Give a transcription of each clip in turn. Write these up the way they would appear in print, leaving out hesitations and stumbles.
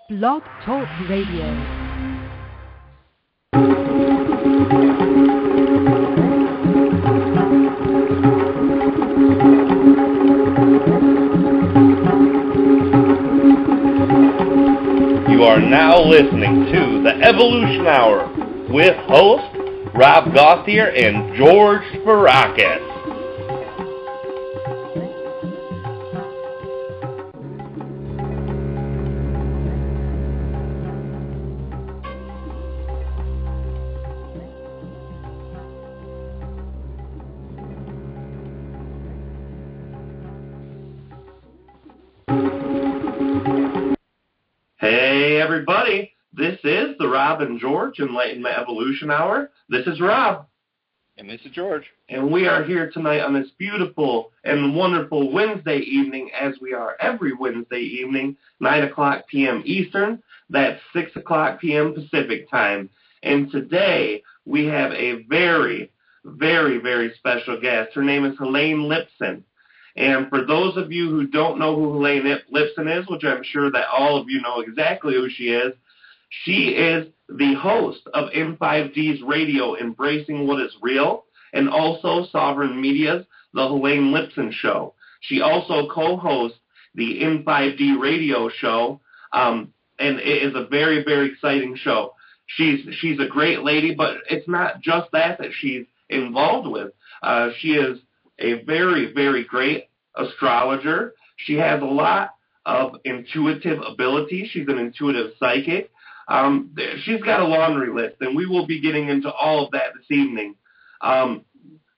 Blog Talk Radio. You are now listening to the Evolution Hour with hosts Rob Gauthier and George Spirakis. Hey everybody, this is the Rob and George Enlightenment Evolution Hour. This is Rob. And this is George. And we are here tonight on this beautiful and wonderful Wednesday evening, as we are every Wednesday evening, 9 o'clock p.m. Eastern. That's 6 o'clock p.m. Pacific time. And today we have a very, very, very special guest. Her name is Helane Lipson. And for those of you who don't know who Helane Lipson is, which I'm sure that all of you know exactly who she is the host of M5G's radio, Embracing What Is Real, and also Sovereign Media's The Helane Lipson Show. She also co-hosts the M5D radio show, and it is a very, very exciting show. She's a great lady, but it's not just that she's involved with. She is a very, very great astrologer. She has a lot of intuitive ability. She's an intuitive psychic. She's got a laundry list, and we will be getting into all of that this evening.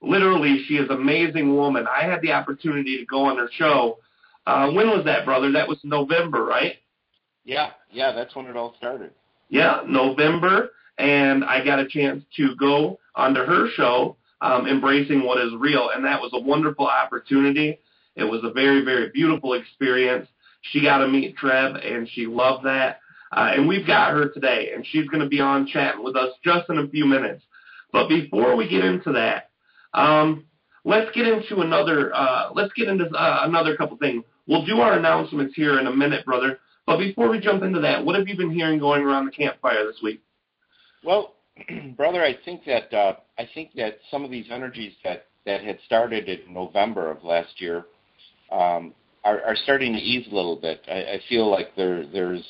Literally, she is an amazing woman. I had the opportunity to go on her show. When was that, brother? That was November, right? Yeah, that's when it all started. Yeah, November, and I got a chance to go onto her show, Embracing What Is Real, and that was a wonderful opportunity. It was a very, very beautiful experience. She got to meet Treb, and she loved that. And we've got her today, and she's going to be on chatting with us just in a few minutes. But before we get into that, let's get into another couple things. We'll do our announcements here in a minute, brother. But before we jump into that, what have you been hearing going around the campfire this week? Well, brother, I think that some of these energies that had started in November of last year are starting to ease a little bit. I feel like there's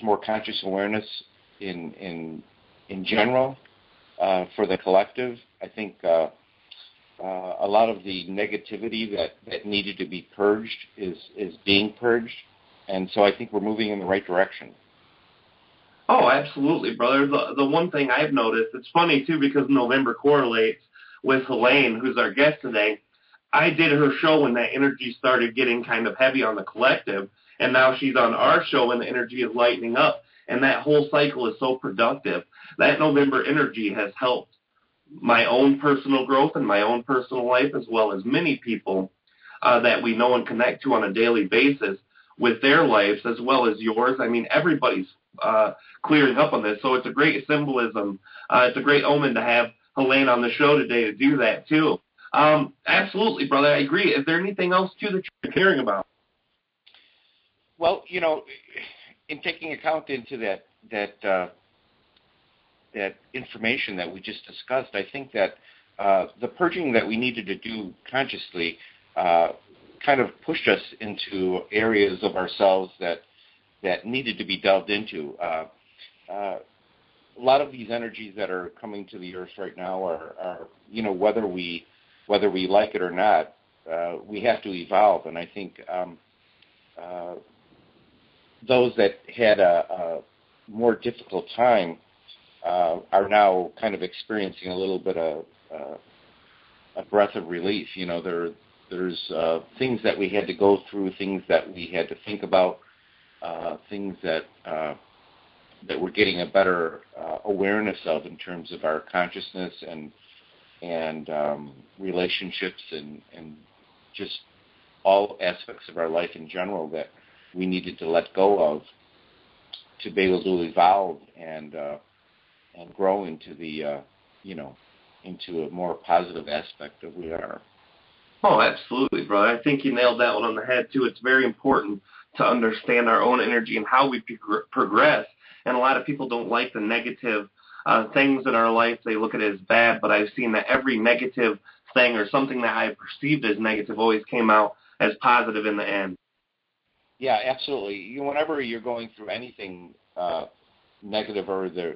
more conscious awareness in general for the collective. I think a lot of the negativity that needed to be purged is being purged, and so I think we're moving in the right direction. Oh, absolutely, brother. The one thing I've noticed, it's funny, too, because November correlates with Helane, who's our guest today. I did her show when that energy started getting kind of heavy on the collective, and now she's on our show and the energy is lightening up, and that whole cycle is so productive. That November energy has helped my own personal growth and my own personal life, as well as many people that we know and connect to on a daily basis with their lives, as well as yours. I mean, everybody's clearing up on this, so it's a great symbolism. It's a great omen to have Helane on the show today to do that, too. Absolutely, brother, I agree. Is there anything else, too, that you're hearing about? Well, in taking account into that information that we just discussed, I think that the purging that we needed to do consciously kind of pushed us into areas of ourselves that needed to be delved into. A lot of these energies that are coming to the earth right now are whether we like it or not, we have to evolve, and I think those that had a more difficult time are now kind of experiencing a little bit of a breath of relief. There's things that we had to go through, things that we had to think about, things that we're getting a better awareness of in terms of our consciousness and relationships and just all aspects of our life in general that we needed to let go of to be able to evolve and grow into the into a more positive aspect of who we are. Oh, absolutely, brother. I think you nailed that one on the head, too. It's very important to understand our own energy and how we progress. And a lot of people don't like the negative things in our life. They look at it as bad, but I've seen that every negative thing or something that I perceived as negative always came out as positive in the end. Yeah, absolutely. Whenever you're going through anything negative or they're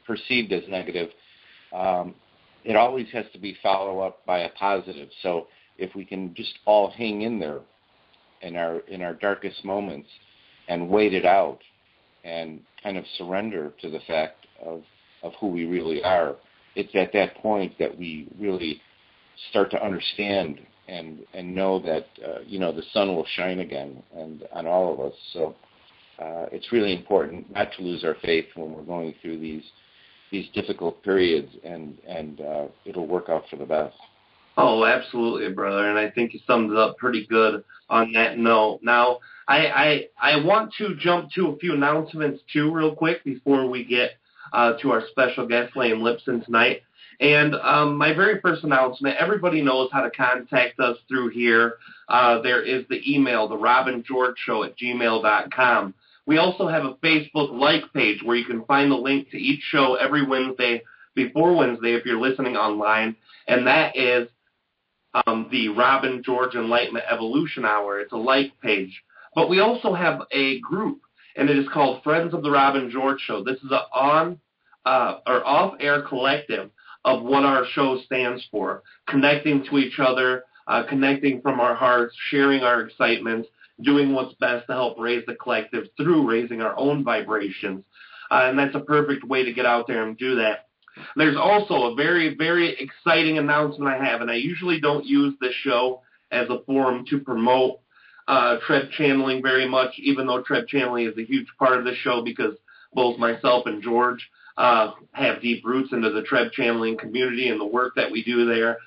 perceived as negative, it always has to be followed up by a positive. So if we can just all hang in there in our darkest moments and wait it out and kind of surrender to the fact of who we really are, it's at that point that we really start to understand and know that the sun will shine again and on all of us. So it's really important not to lose our faith when we're going through these difficult periods, and it'll work out for the best. Oh, absolutely, brother, and I think you summed it up pretty good on that note. Now, I want to jump to a few announcements, too, real quick before we get to our special guest, Helane Lipson, tonight. And my very first announcement, everybody knows how to contact us through here. There is the email, therobingeorgeshow@gmail.com. We also have a Facebook like page where you can find the link to each show every Wednesday before Wednesday if you're listening online, and that is the Robin George Enlightenment Evolution Hour. It's a like page. But we also have a group, and it is called Friends of the Robin George Show. This is an off-air collective of what our show stands for, connecting to each other, connecting from our hearts, sharing our excitement, doing what's best to help raise the collective through raising our own vibrations. And that's a perfect way to get out there and do that. There's also a very, very exciting announcement I have, and I usually don't use this show as a forum to promote Treb Channeling very much, even though Treb Channeling is a huge part of the show because both myself and George have deep roots into the Treb Channeling community and the work that we do there.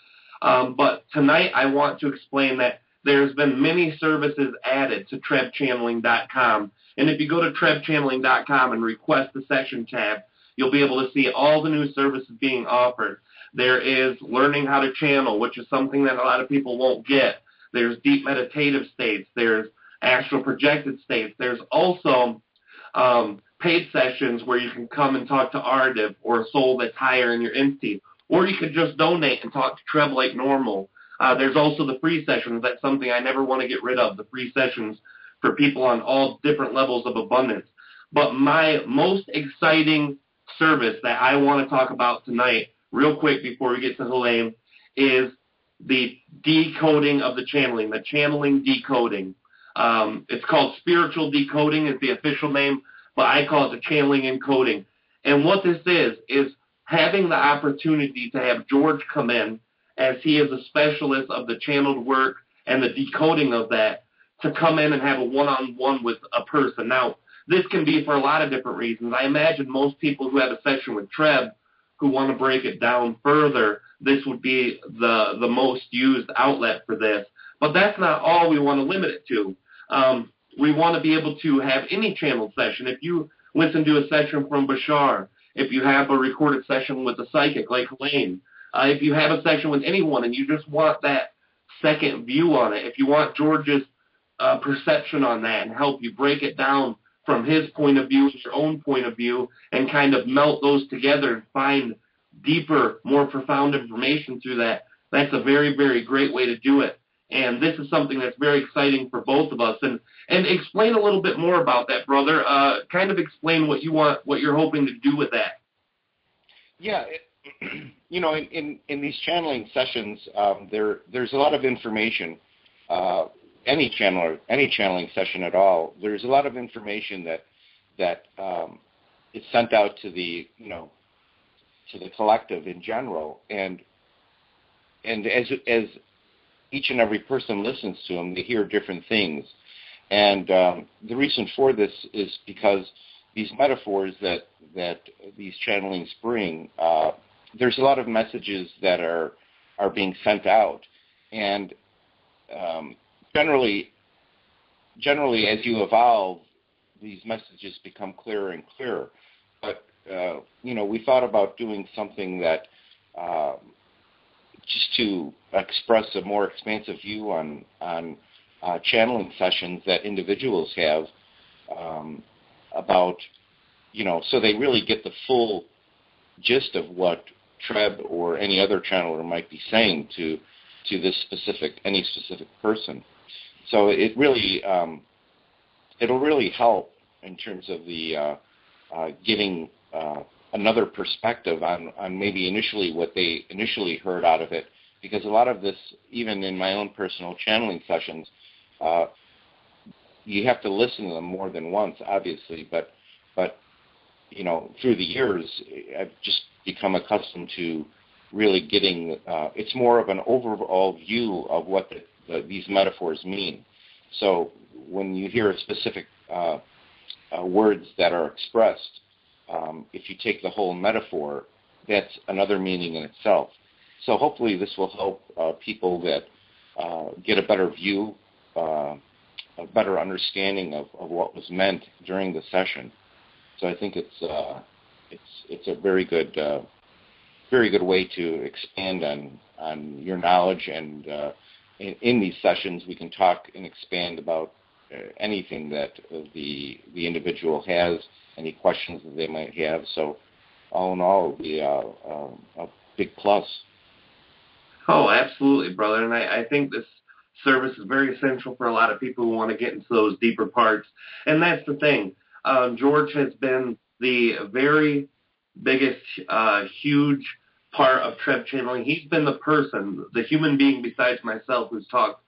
But tonight I want to explain that there's been many services added to TrebChanneling.com. And if you go to TrebChanneling.com and request the section tab, you'll be able to see all the new services being offered. There is learning how to channel, which is something that a lot of people won't get. There's deep meditative states. There's astral projected states. There's also paid sessions where you can come and talk to Ardiv or a soul that's higher in your entity. Or you could just donate and talk to Treb like normal. There's also the free sessions. That's something I never want to get rid of, the free sessions for people on all different levels of abundance. But my most exciting service that I want to talk about tonight, real quick before we get to Helane, is the decoding of the channeling decoding. It's called spiritual decoding is the official name, but I call it the channeling encoding. And what this is having the opportunity to have George come in, as he is a specialist of the channeled work and the decoding of that, to come in and have a one-on-one with a person. Now, this can be for a lot of different reasons. I imagine most people who have a session with Treb who want to break it down further, this would be the most used outlet for this. But that's not all we want to limit it to. We want to be able to have any channeled session. If you listen to a session from Bashar, if you have a recorded session with a psychic like Helane, if you have a session with anyone and you just want that second view on it, if you want George's perception on that and help you break it down from his point of view, your own point of view, and kind of melt those together and find deeper, more profound information through that, that's a very, very great way to do it. And this is something that's very exciting for both of us. And explain a little bit more about that, brother. Kind of explain what you want, what you're hoping to do with that. Yeah, in these channeling sessions, there's a lot of information. Any channeling session at all, there's a lot of information that is sent out to the collective in general, and as each and every person listens to them, they hear different things. And the reason for this is because these metaphors that these channelings bring, there's a lot of messages that are being sent out, and generally, as you evolve, these messages become clearer and clearer. But we thought about doing something that just to express a more expansive view on channeling sessions that individuals have about, so they really get the full gist of what Treb or any other channeler might be saying to any specific person. So it really it'll really help in terms of the getting another perspective on maybe initially what they initially heard out of it, because a lot of this, even in my own personal channeling sessions, you have to listen to them more than once, obviously, but through the years, I've just become accustomed to really getting, it's more of an overall view of what these metaphors mean. So when you hear specific words that are expressed, if you take the whole metaphor, that's another meaning in itself. So hopefully this will help people that get a better view, a better understanding of what was meant during the session. So I think it's a very good way to expand on your knowledge, and in these sessions we can talk and expand about anything that the individual has, any questions that they might have. So all in all, it'll be a big plus. Oh, absolutely, brother. And I think this service is very essential for a lot of people who want to get into those deeper parts. And that's the thing. George has been the very biggest, huge part of Treb channeling. He's been the person, the human being besides myself, who's talked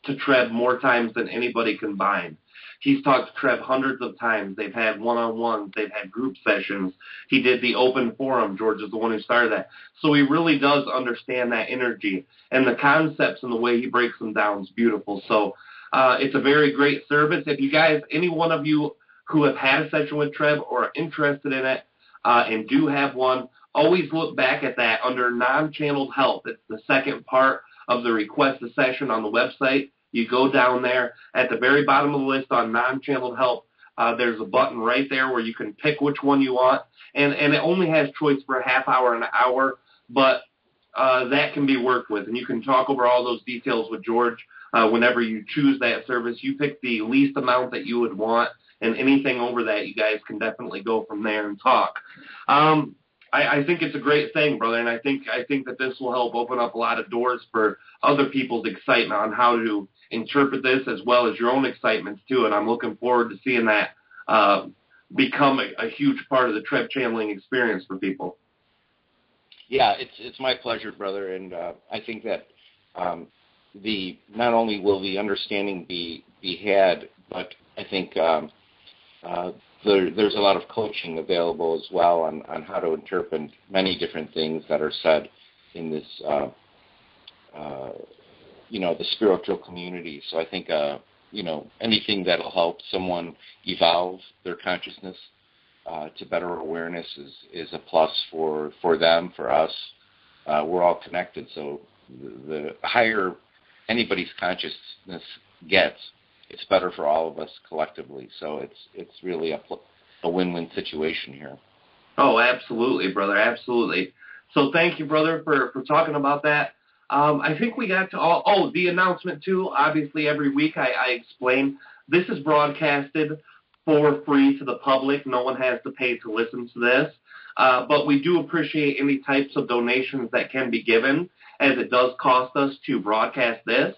to Treb more times than anybody combined. He's talked to Treb hundreds of times. They've had one-on-ones. They've had group sessions. He did the open forum. George is the one who started that. So he really does understand that energy. And the concepts and the way he breaks them down is beautiful. So it's a very great service. If you guys, any one of you who have had a session with Treb or are interested in it and do have one, always look back at that under non-channeled help. It's the second part of the request a session on the website. You go down there at the very bottom of the list on non-channeled help. There's a button right there where you can pick which one you want, and it only has choice for a half hour and an hour, but that can be worked with, and you can talk over all those details with George whenever you choose that service. You pick the least amount that you would want, and anything over that, you guys can definitely go from there and talk. I think it's a great thing, brother, and I think that this will help open up a lot of doors for other people's excitement on how to interpret this, as well as your own excitements too. And I'm looking forward to seeing that become a huge part of the Treb channeling experience for people. Yeah, it's my pleasure, brother, and I think that not only will the understanding be had, but I think there's a lot of coaching available as well on how to interpret many different things that are said in this, the spiritual community. So I think, anything that'll help someone evolve their consciousness to better awareness is a plus for them, for us. We're all connected, so the higher anybody's consciousness gets, it's better for all of us collectively. So it's really a win-win situation here. Oh, absolutely, brother, absolutely. So thank you, brother, for talking about that. I think we got to the announcement too. Obviously, every week I explain this is broadcasted for free to the public. No one has to pay to listen to this. But we do appreciate any types of donations that can be given, as it does cost us to broadcast this.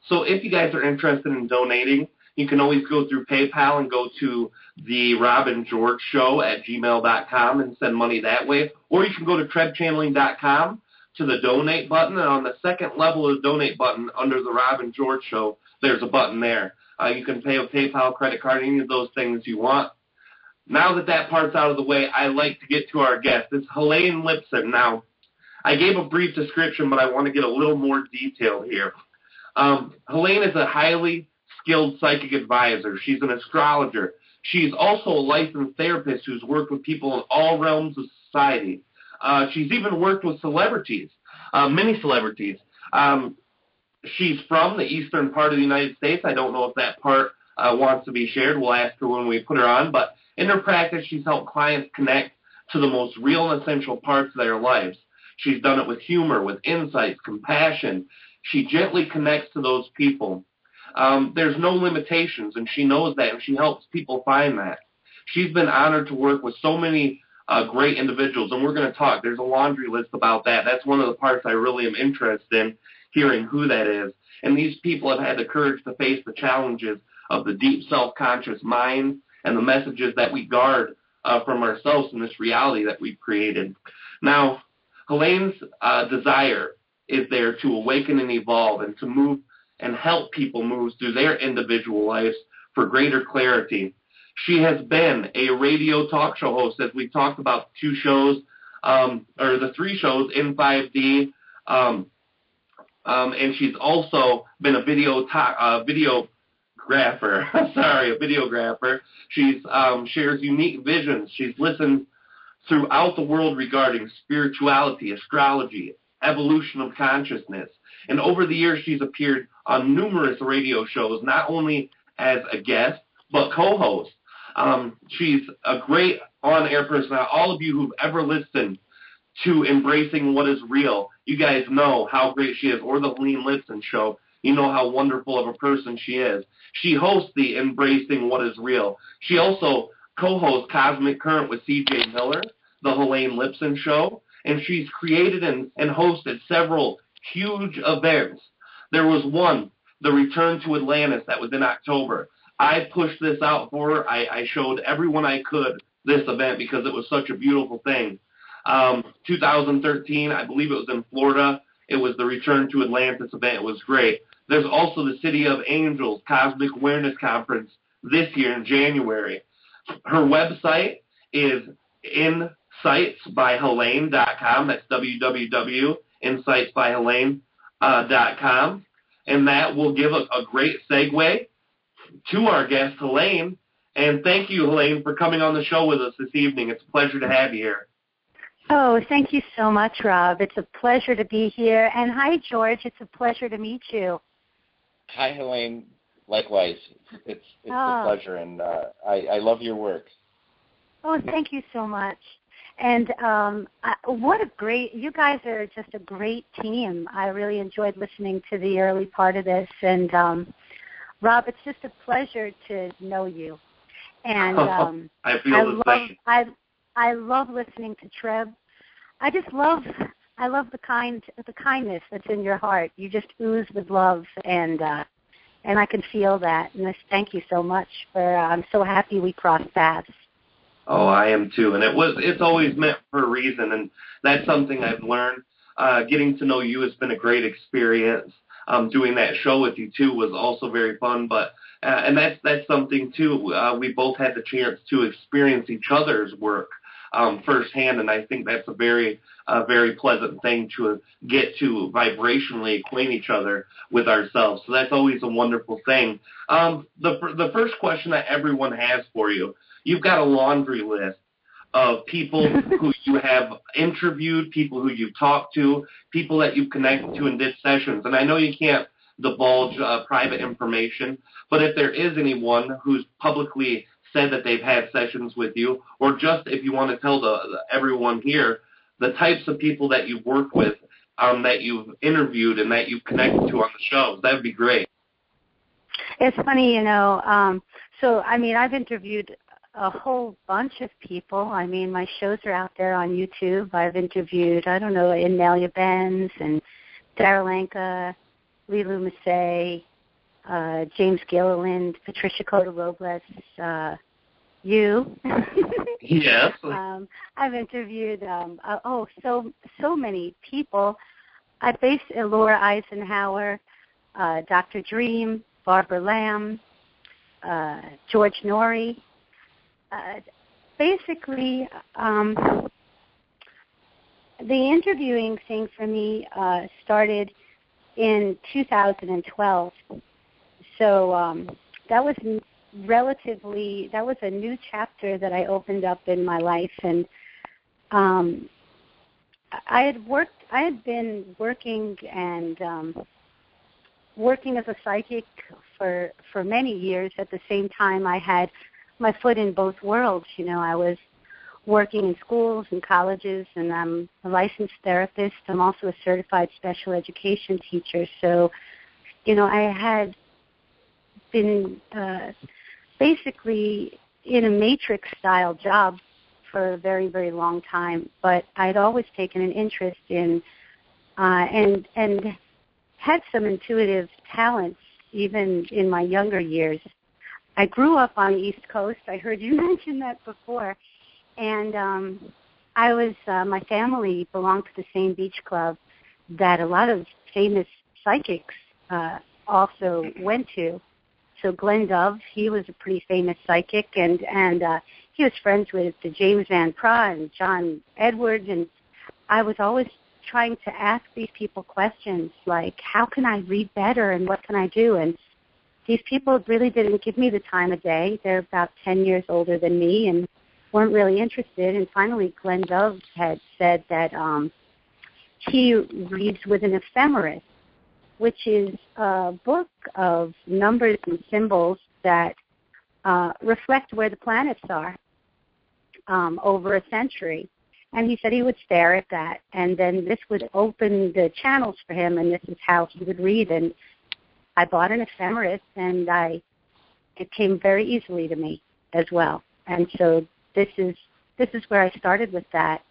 So if you guys are interested in donating, you can always go through PayPal and go to the robandgeorgeshow@gmail.com and send money that way. Or you can go to trebchanneling.com to the donate button, and on the second level of the donate button under the Rob and George Show, there's a button there. You can pay with PayPal, credit card, any of those things you want. Now that part's out of the way, I like to get to our guest. It's Helane Lipson. Now, I gave a brief description, but I want to get a little more detail here. Helane is a highly skilled psychic advisor. She's an astrologer. She's also a licensed therapist who's worked with people in all realms of society. She's even worked with celebrities, many celebrities. She's from the eastern part of the United States. I don't know if that part wants to be shared. We'll ask her when we put her on. But in her practice, she's helped clients connect to the most real and essential parts of their lives. She's done it with humor, with insights, compassion. She gently connects to those people. There's no limitations, and she knows that, and she helps people find that. She's been honored to work with so many great individuals, and we're going to talk. There's a laundry list about that. That's one of the parts I really am interested in, hearing who that is. And these people have had the courage to face the challenges of the deep self-conscious mind and the messages that we guard from ourselves in this reality that we've created. Now, Helane's desire is there to awaken and evolve and to move and help people move through their individual lives for greater clarity. She has been a radio talk show host, as we talked about, 2 shows, or the 3 shows in 5D, and she's also been a videographer. A videographer. She's shares unique visions. She's listened throughout the world regarding spirituality, astrology, evolution of consciousness. And over the years, she's appeared on numerous radio shows, not only as a guest, but co-host. She's a great on-air person. Now, all of you who've ever listened to Embracing What is Real, you guys know how great she is, or the Helene Lipson show. You know how wonderful of a person she is. She hosts the Embracing What is Real. She also co-hosts Cosmic Current with C.J. Miller, the Helene Lipson show, and she's created and hosted several huge events. There was one, the Return to Atlantis, that was in October. I pushed this out for her. I showed everyone I could this event because it was such a beautiful thing. 2013, I believe it was in Florida. It was the Return to Atlantis event. It was great. There's also the City of Angels Cosmic Awareness Conference this year in January. Her website is insightsbyhelane.com. That's www.insightsbyhelane.com. And that will give a great segue to our guest, Helane. And thank you, Helane, for coming on the show with us this evening. It's a pleasure to have you here. Oh, thank you so much, Rob. It's a pleasure to be here. And hi, George. It's a pleasure to meet you. Hi, Helane. Likewise. It's a pleasure, and I love your work. Oh, thank you so much. And you guys are just a great team. I really enjoyed listening to the early part of this. And, Rob, it's just a pleasure to know you. And I feel the same. I love listening to Treb. I love the kindness that's in your heart. You just ooze with love, and I can feel that. And thank you so much I'm so happy we crossed paths. Oh, I am too. And it's always meant for a reason, and that's something I've learned. Getting to know you has been a great experience. Doing that show with you too was also very fun. But and that's something too. We both had the chance to experience each other's work firsthand, and I think that's a very pleasant thing to get to vibrationally acquaint each other with ourselves. So that's always a wonderful thing. The first question that everyone has for you, you've got a laundry list of people who you have interviewed, people who you've talked to, people that you've connected to and did sessions. And I know you can't divulge private information, but if there is anyone who's publicly said that they've had sessions with you, or just if you want to tell everyone here the types of people that you've worked with, that you've interviewed and that you've connected to on the shows, that would be great. It's funny, so, I've interviewed a whole bunch of people. My shows are out there on YouTube. I've interviewed, Inelia Benz and Darryl Anka, Lilu Massey, James Gilliland, Patricia Cota-Robles, you. Yes. I've interviewed so many people. I faced Laura Eisenhower, Dr. Dream, Barbara Lamb, George Norrie. Basically, the interviewing thing for me started in 2012. So that was a new chapter that I opened up in my life, and I had been working as a psychic for many years. At the same time, I had my foot in both worlds. I was working in schools and colleges, and I'm a licensed therapist. I'm also a certified special education teacher. So, I had been basically in a matrix-style job for a very, very long time, but I'd always taken an interest in and had some intuitive talents even in my younger years. I grew up on the East Coast. I heard you mention that before. And my family belonged to the same beach club that a lot of famous psychics also went to. So Glenn Dove, he was a pretty famous psychic, and he was friends with the James Van Praagh and John Edwards, and I was always trying to ask these people questions like, how can I read better and what can I do? And these people really didn't give me the time of day. They're about 10 years older than me and weren't really interested. And finally, Glenn Dove had said that he reads with an ephemeris, which is a book of numbers and symbols that reflect where the planets are over a century. And he said he would stare at that, and then this would open the channels for him, and this is how he would read. And I bought an ephemeris, and it came very easily to me as well. And so this is where I started with that.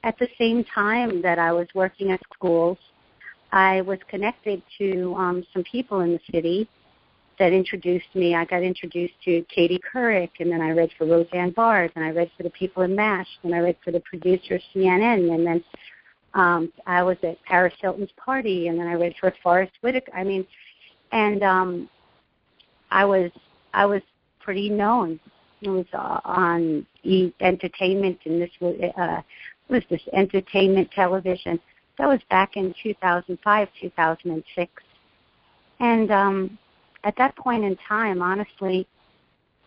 At the same time that I was working at schools, I was connected to some people in the city that introduced me. I got introduced to Katie Couric, and then I read for Roseanne Barr, and I read for the people in MASH, and I read for the producer of CNN, and then I was at Paris Hilton's party, and then I read for Forrest Whitaker. I mean, and I was pretty known. It was on entertainment, and this was this entertainment television. That was back in 2005, 2006, and at that point in time, honestly,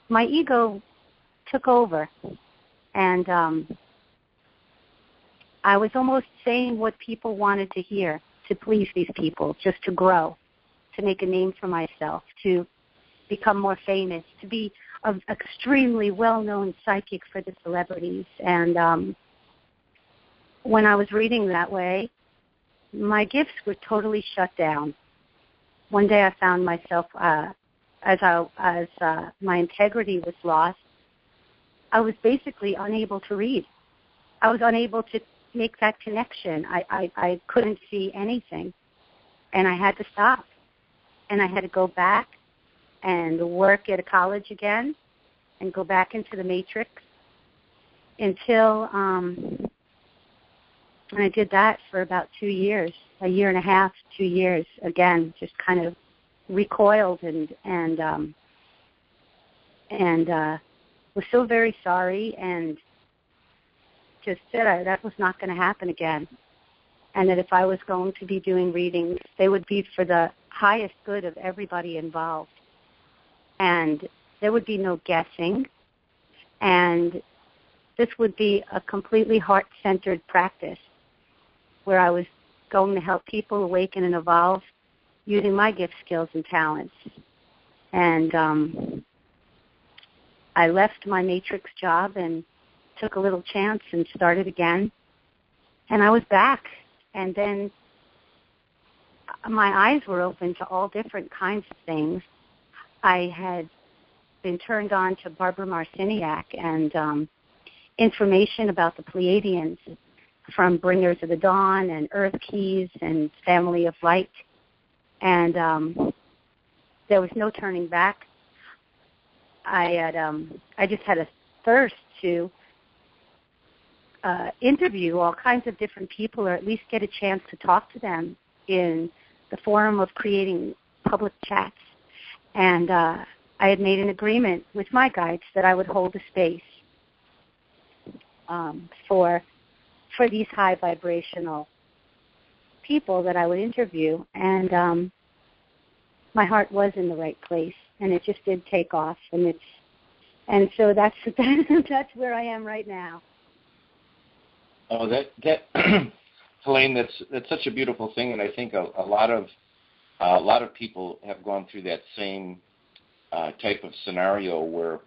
my ego took over, and I was almost saying what people wanted to hear to please these people, just to grow, to make a name for myself, to become more famous, to be an extremely well-known psychic for the celebrities. And when I was reading that way, my gifts were totally shut down. One day I found myself, as my integrity was lost, I was basically unable to read. I was unable to make that connection. I couldn't see anything, and I had to stop. And I had to go back and work at a college again and go back into the matrix until, and I did that for about 2 years. A year and a half, 2 years, again, just kind of recoiled and was so very sorry and just said that was not going to happen again, and that if I was going to be doing readings, they would be for the highest good of everybody involved, and there would be no guessing, and this would be a completely heart-centered practice where I was going to help people awaken and evolve using my gift, skills, and talents. And I left my matrix job and took a little chance and started again. And I was back. And then my eyes were open to all different kinds of things. I had been turned on to Barbara Marciniak and information about the Pleiadians, from Bringers of the Dawn and Earth Keys and Family of Light. And there was no turning back. I just had a thirst to interview all kinds of different people, or at least get a chance to talk to them in the forum of creating public chats. And I had made an agreement with my guides that I would hold a space for these high vibrational people that I would interview, and my heart was in the right place, and it just did take off, and so that's where I am right now. Oh, that Helane, that's such a beautiful thing, and I think a lot of people have gone through that same type of scenario where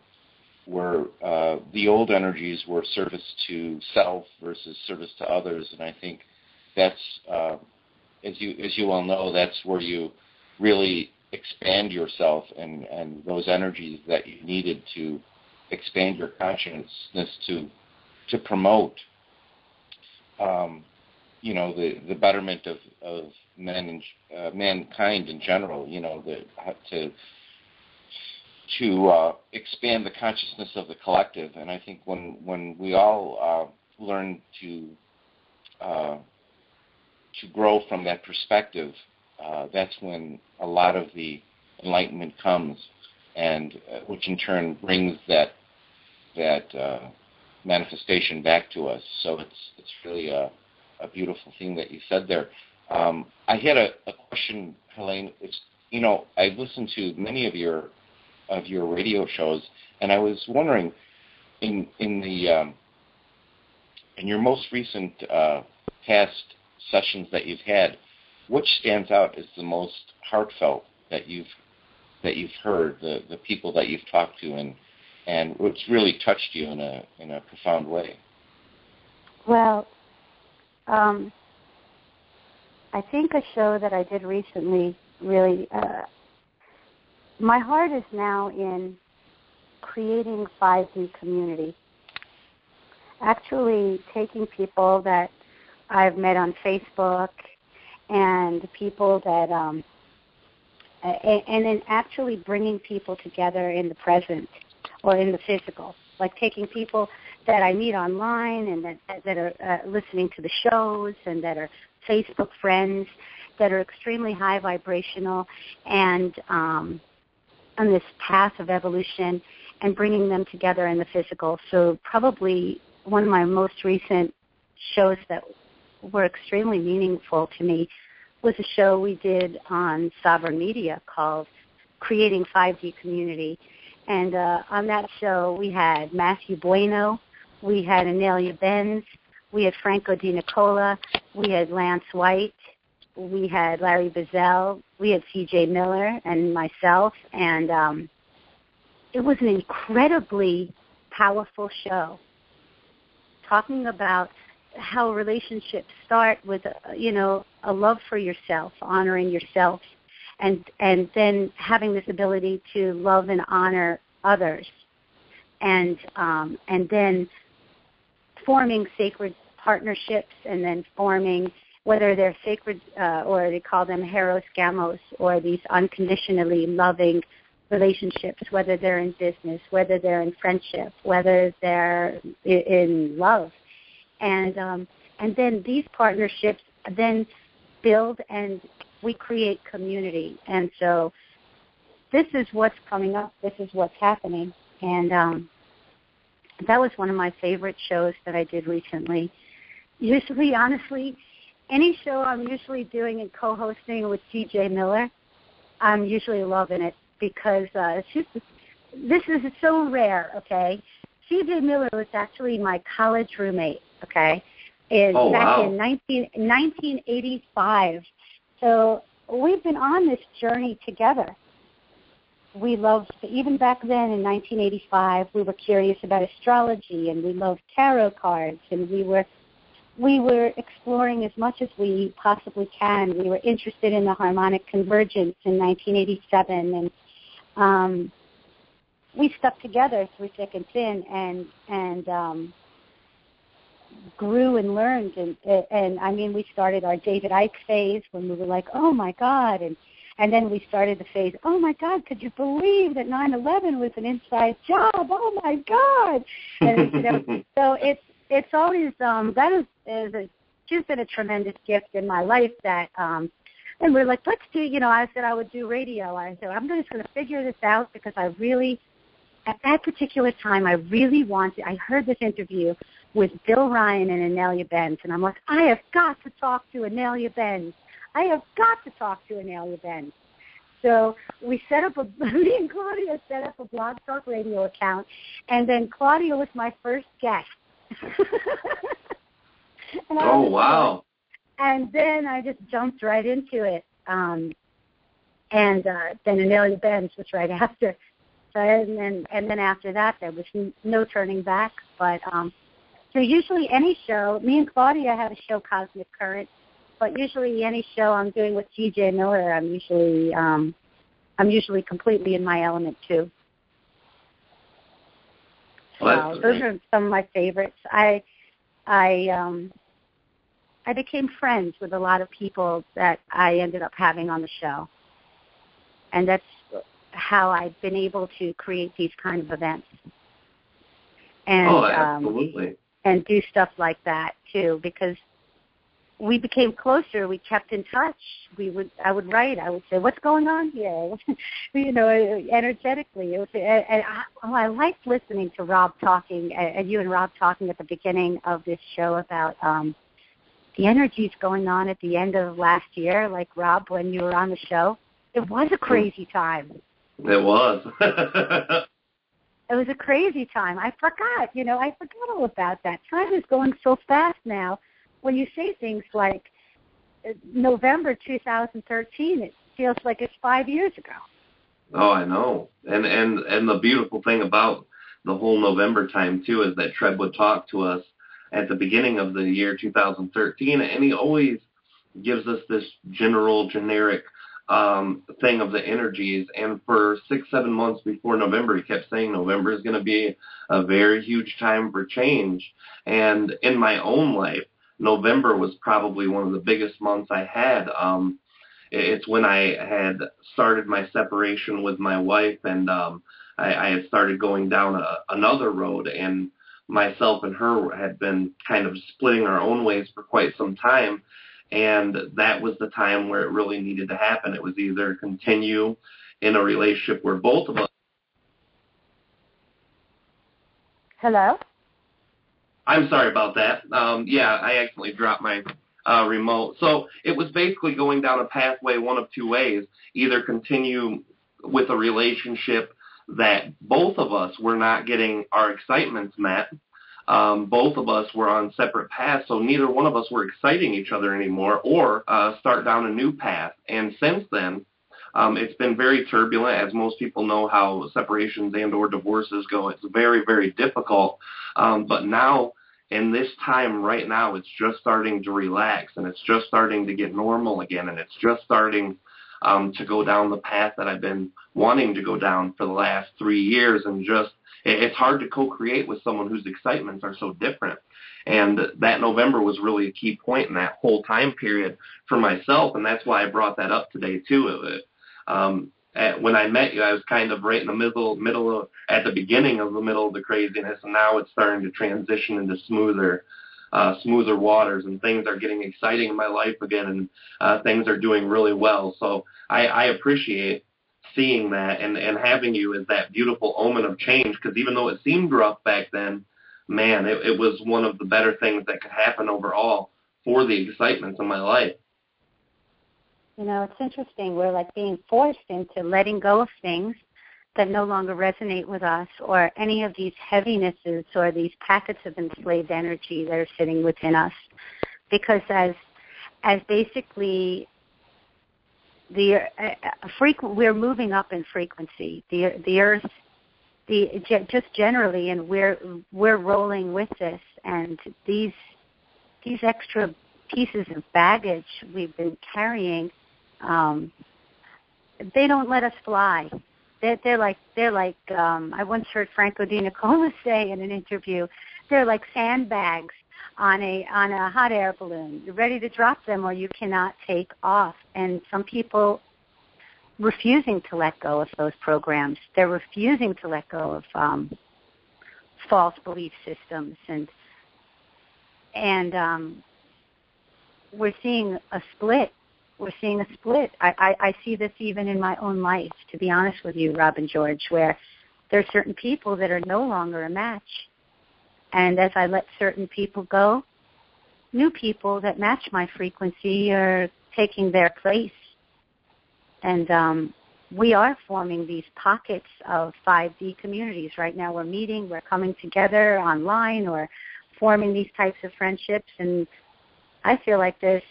the old energies were service to self versus service to others, and I think that's, as you well know, that's where you really expand yourself and those energies that you needed to expand your consciousness to promote, the betterment of men and mankind in general. To expand the consciousness of the collective. And I think when we all learn to grow from that perspective, that's when a lot of the enlightenment comes, and which in turn brings that manifestation back to us. So it's really a beautiful thing that you said there. I had a question, Helane. I've listened to many of your radio shows, and I was wondering, in your most recent past sessions that you've had, which stands out as the most heartfelt that you've heard, the people that you've talked to, and which really touched you in a profound way? Well, I think a show that I did recently really. My heart is now in creating 5D community. Actually taking people that I've met on Facebook and people that, and then actually bringing people together in the present or in the physical. Like taking people that I meet online and that are listening to the shows and that are Facebook friends that are extremely high vibrational and on this path of evolution, and bringing them together in the physical. So probably one of my most recent shows that were extremely meaningful to me was a show we did on Sovereign Media called Creating 5D Community. And on that show we had Matthew Bueno, we had Anelia Benz, we had Franco Di Nicola, we had Lance White, we had Larry Bazell, we had C.J. Miller and myself, and it was an incredibly powerful show, talking about how relationships start with, a love for yourself, honoring yourself, and then having this ability to love and honor others, and then forming sacred partnerships, and then forming, whether they're sacred or they call them heros gamos, or these unconditionally loving relationships, whether they're in business, whether they're in friendship, whether they're in love. And then these partnerships then build and we create community. And so this is what's coming up. This is what's happening. And that was one of my favorite shows that I did recently. Usually, honestly, any show I'm usually doing and co-hosting with C.J. Miller, I'm usually loving it because this is so rare, okay? C.J. Miller was actually my college roommate, okay, in 1985. So we've been on this journey together. We loved, even back then in 1985, we were curious about astrology, and we loved tarot cards, and we were exploring as much as we possibly can. We were interested in the harmonic convergence in 1987, and we stuck together through thick and thin, and grew and learned. And I mean, we started our David Icke phase when we were like, oh my God, and then we started the phase, oh my God, could you believe that 9/11 was an inside job? Oh my God! And so it's always she's been a tremendous gift in my life that, and we're like, let's do, I said I would do radio. I said, I'm just going to figure this out because I really, at that particular time, I heard this interview with Bill Ryan and Anelia Benz, and I'm like, I have got to talk to Anelia Benz. I have got to talk to Anelia Benz. So we set up me and Claudia set up a Blog Talk Radio account, and then Claudia was my first guest. Oh, wow. And then I just jumped right into it. And then Anelia Benz was right after. So, and then after that, there was no turning back. But so usually any show, me and Claudia have a show, Cosmic Current, but usually any show I'm doing with C.J. Miller, I'm usually I'm usually completely in my element too. Well, so those are some of my favorites. I became friends with a lot of people that I ended up having on the show, and that's how I've been able to create these kind of events. And, absolutely. And do stuff like that too, because we became closer. We kept in touch. I would write. I would say, "What's going on here?" Energetically. I liked listening to Rob talking, and you and Rob talking at the beginning of this show about the energies going on at the end of last year. Like Rob, when you were on the show, it was a crazy time. It was. It was a crazy time. I forgot. I forgot all about that. Time is going so fast now. When you say things like November 2013, it feels like it's 5 years ago. Oh, I know. And the beautiful thing about the whole November time, too, is that Treb would talk to us at the beginning of the year 2013, and he always gives us this generic thing of the energies. And for 6-7 months before November, he kept saying November is going to be a very huge time for change. And in my own life, November was probably one of the biggest months I had. It's when I had started my separation with my wife, and I had started going down another road, and myself and her had been kind of splitting our own ways for quite some time, and that was the time where it really needed to happen. It was either continue in a relationship where both of us... Hello? I'm sorry about that. I accidentally dropped my remote. So it was basically going down a pathway one of two ways. Either continue with a relationship that both of us were not getting our excitements met. Both of us were on separate paths, so neither one of us were exciting each other anymore, or start down a new path. And since then, it's been very turbulent. As most people know how separations and or divorces go, it's very, very difficult. But now, in this time right now, it's just starting to relax, and it's just starting to get normal again, and it's just starting to go down the path that I've been wanting to go down for the last 3 years. And just, it's hard to co-create with someone whose excitements are so different. And that November was really a key point in that whole time period for myself, and that's why I brought that up today too. When I met you, I was kind of right in the middle of, at the beginning of the middle of the craziness, and now it's starting to transition into smoother waters, and things are getting exciting in my life again, and things are doing really well. So I appreciate seeing that and having you as that beautiful omen of change, because even though it seemed rough back then, man, it was one of the better things that could happen overall for the excitements in my life. It's interesting. We're like being forced into letting go of things that no longer resonate with us, or any of these heavinesses or these packets of enslaved energy that are sitting within us. Because as basically we're moving up in frequency. The earth, just generally, and we're rolling with this. And these extra pieces of baggage we've been carrying, they don't let us fly. They're like I once heard Franco Di Nicola say in an interview, they're like sandbags on a hot air balloon. You're ready to drop them or you cannot take off. And some people refusing to let go of those programs. They're refusing to let go of false belief systems, and we're seeing a split. I see this even in my own life, to be honest with you, Rob and George, where there are certain people that are no longer a match. And as I let certain people go, new people that match my frequency are taking their place. And we are forming these pockets of 5D communities. Right now we're meeting, we're coming together online, or forming these types of friendships. And I feel like there's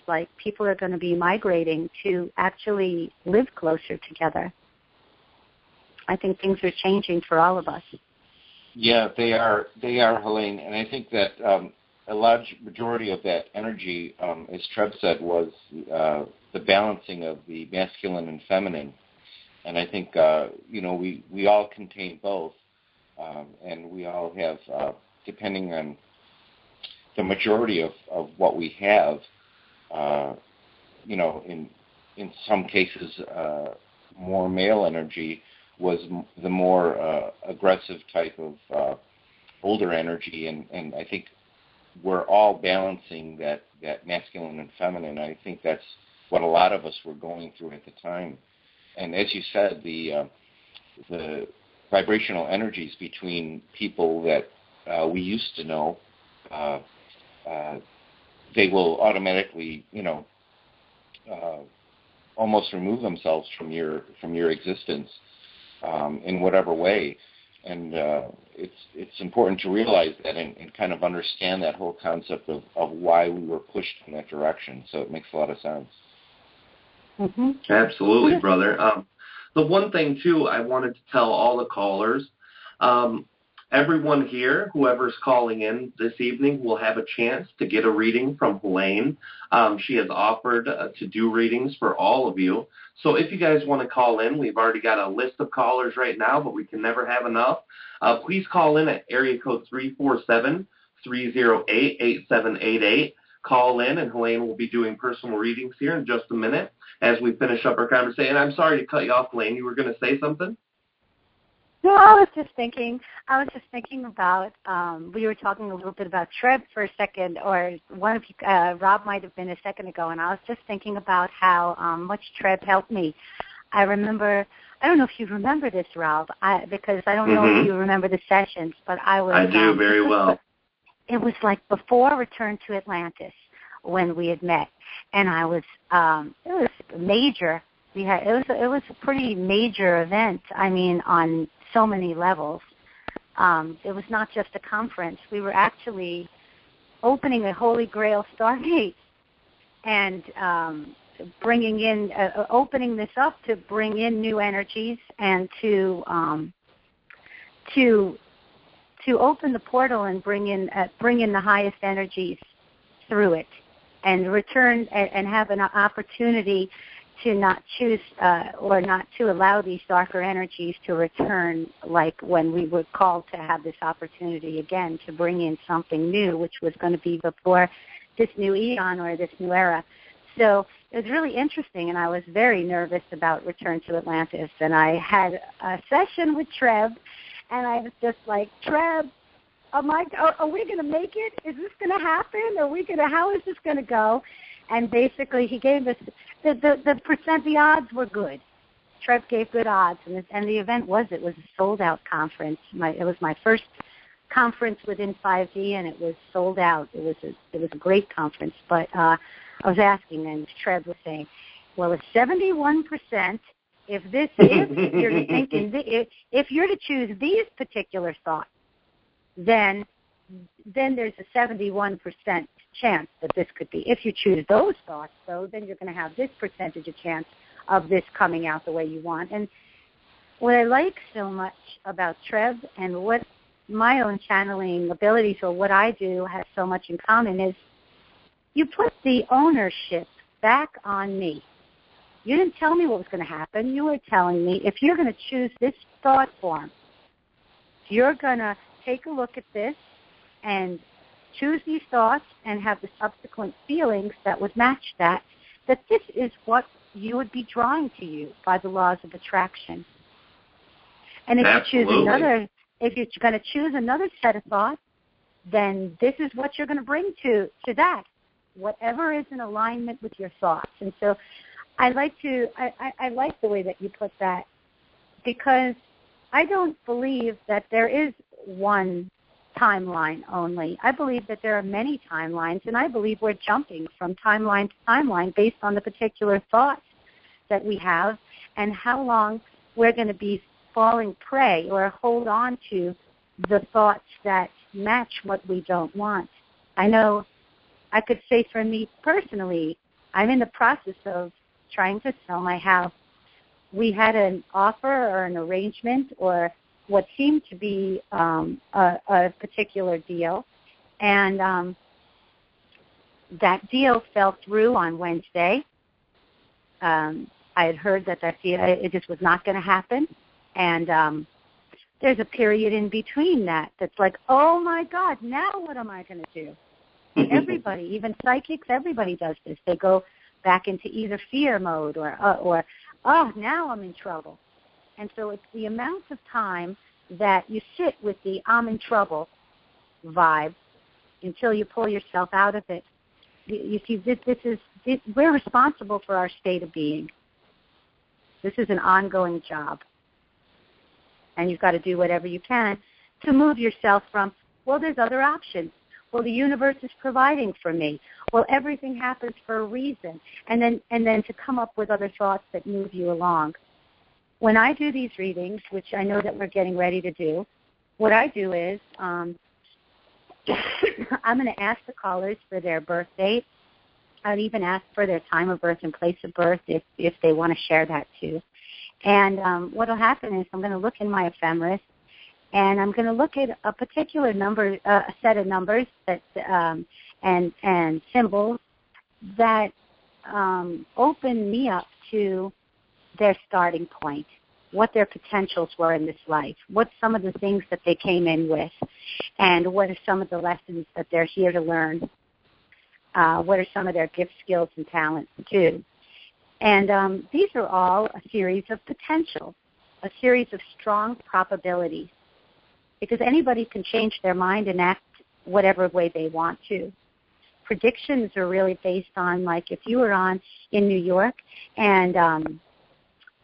people are going to be migrating to actually live closer together. I think things are changing for all of us. Yeah, they are, Helane. And I think that a large majority of that energy, as Treb said, was the balancing of the masculine and feminine. I think, we all contain both, and we all have, depending on the majority of what we have, in some cases, more male energy was the more aggressive type of older energy, and I think we're all balancing that masculine and feminine. I think that's what a lot of us were going through at the time. And as you said, the vibrational energies between people that we used to know, they will automatically, almost remove themselves from your existence in whatever way. And it's important to realize that and kind of understand that whole concept of why we were pushed in that direction. So it makes a lot of sense. Mm-hmm. Absolutely, brother. The one thing, too, I wanted to tell all the callers, everyone here, whoever's calling in this evening, will have a chance to get a reading from Helane. She has offered to do readings for all of you. So if you guys want to call in, we've already got a list of callers right now, but we can never have enough. Please call in at area code 347-308-8788. Call in, and Helane will be doing personal readings here in just a minute as we finish up our conversation. I'm sorry to cut you off, Helane. You were going to say something? No, I was just thinking about, we were talking a little bit about Treb for a second, or one of you, Rob might have been a second ago, and I was just thinking about how much Treb helped me. I remember, I don't know if you remember this, Rob, because I don't know if you remember the sessions, but I do very well. It was like before Return to Atlantis when we had met, and I was, it was major. It was a pretty major event. I mean, on so many levels. It was not just a conference. We were actually opening a Holy Grail Stargate and bringing in, opening this up to bring in new energies and to open the portal and bring in the highest energies through it, and return and have an opportunity to not choose or not to allow these darker energies to return, like when we were called to have this opportunity again to bring in something new, which was going to be before this new eon or this new era. So it was really interesting, and I was very nervous about Return to Atlantis. And I had a session with Treb, and I was just like, Treb, are we going to make it? Is this going to happen? How is this going to go? And basically, he gave us the odds were good. Treb gave good odds, and the event was a sold-out conference. It was my first conference within 5D, and it was sold out. It was a great conference. But I was asking, and Treb was saying, well, it's 71%. If you're to choose these particular thoughts, then there's a 71% chance that this could be. If you choose those thoughts, though, then you're going to have this percentage of chance of this coming out the way you want. And what I like so much about Treb and what my own channeling abilities or what I do has so much in common is you put the ownership back on me. You didn't tell me what was going to happen. You were telling me if you're going to choose this thought form, you're going to take a look at this and choose these thoughts and have the subsequent feelings that would match that this is what you would be drawing to you by the laws of attraction. And if you if you're going to choose another set of thoughts, then this is what you're going to bring to that, whatever is in alignment with your thoughts. And so I like the way that you put that, because I don't believe that there is one timeline only. I believe that there are many timelines, and I believe we're jumping from timeline to timeline based on the particular thoughts that we have and how long we're going to be falling prey or hold on to the thoughts that match what we don't want. I know I could say for me personally, I'm in the process of trying to sell my house. We had an offer or an arrangement or what seemed to be a particular deal, and that deal fell through on Wednesday. I I had heard that it just was not going to happen. And there's a period in between that's like, oh, my God, now what am I going to do? Everybody, even psychics, everybody does this. They go back into either fear mode or oh, now I'm in trouble. And so it's the amount of time that you sit with the I'm in trouble vibe until you pull yourself out of it. You see, we're responsible for our state of being. This is an ongoing job. And you've got to do whatever you can to move yourself from, well, there's other options. Well, the universe is providing for me. Well, everything happens for a reason. And then to come up with other thoughts that move you along. When I do these readings, which I know that we're getting ready to do, what I do is I'm going to ask the callers for their birth date. I'd even ask for their time of birth and place of birth if they want to share that too. And what will happen is I'm going to look in my ephemeris, and I'm going to look at a particular number, a set of numbers that and symbols that open me up to their starting point, what their potentials were in this life, what some of the things that they came in with, and what are some of the lessons that they're here to learn. What are some of their gifts, skills, and talents too. And these are all a series of potential, a series of strong probabilities, because anybody can change their mind and act whatever way they want to. Predictions are really based on, like, if you were on in New York and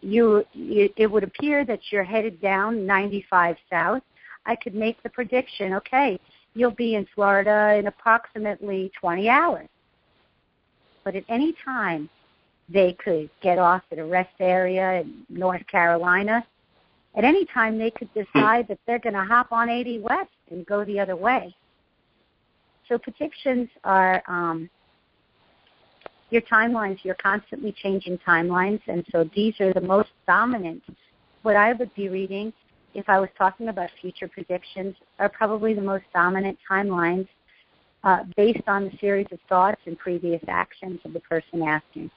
it would appear that you're headed down 95 south, I could make the prediction, okay, you'll be in Florida in approximately 20 hours. But at any time, they could get off at a rest area in North Carolina. At any time, they could decide that they're going to hop on 80 West and go the other way. So predictions are your timelines. You're constantly changing timelines, and so these are the most dominant. What I would be reading, if I was talking about future predictions, are probably the most dominant timelines based on the series of thoughts and previous actions of the person asking.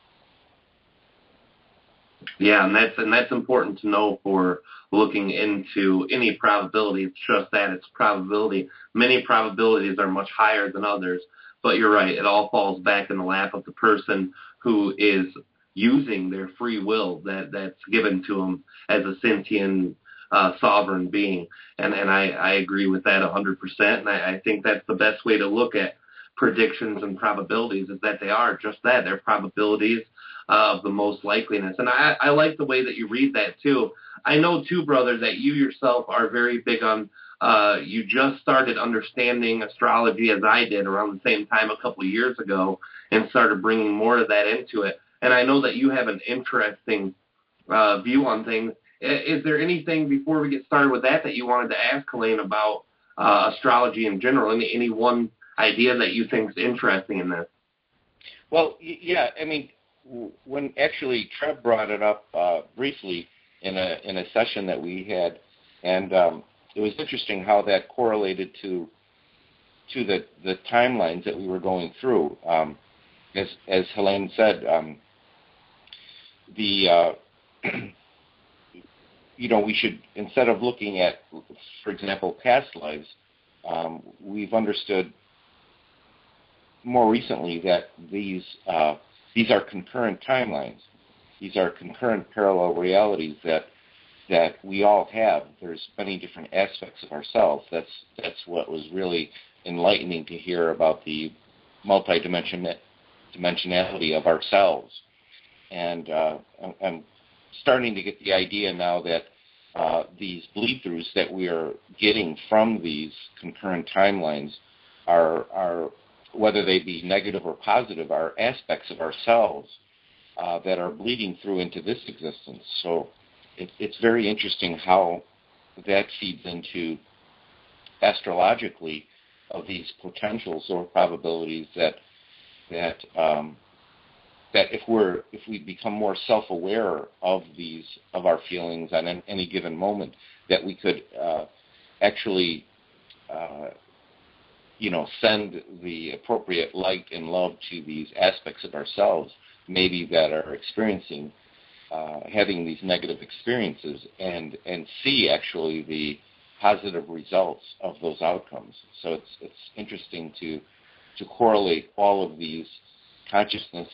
Yeah, and that's important to know for looking into any probability. It's just that, it's probability. Many probabilities are much higher than others, but you're right. It all falls back in the lap of the person who is using their free will that's given to them as a sentient sovereign being. And I agree with that 100%, and I think that's the best way to look at predictions and probabilities, is that they are just that. They're probabilities of the most likeliness. And I like the way that you read that, too. I know, too, brother, that you yourself are very big on, you just started understanding astrology as I did around the same time a couple of years ago and started bringing more of that into it. And I know that you have an interesting view on things. Is there anything, before we get started with that you wanted to ask Helane about astrology in general? Any one idea that you think is interesting in this? Well, yeah, I mean, when actually Treb brought it up briefly in a session that we had, and it was interesting how that correlated to the timelines that we were going through. As Helane said, we should, instead of looking at, for example, past lives, we've understood more recently that these are concurrent timelines. These are concurrent parallel realities that we all have. There's many different aspects of ourselves. That's what was really enlightening to hear about the multidimensionality of ourselves. And I'm starting to get the idea now that these bleed-throughs that we are getting from these concurrent timelines are whether they be negative or positive, are aspects of ourselves that are bleeding through into this existence. So it's very interesting how that feeds into astrologically of these potentials or probabilities that if we become more self-aware of our feelings on any given moment, that we could actually send the appropriate light and love to these aspects of ourselves, maybe that are experiencing having these negative experiences and see actually the positive results of those outcomes. So it's interesting to correlate all of these consciousness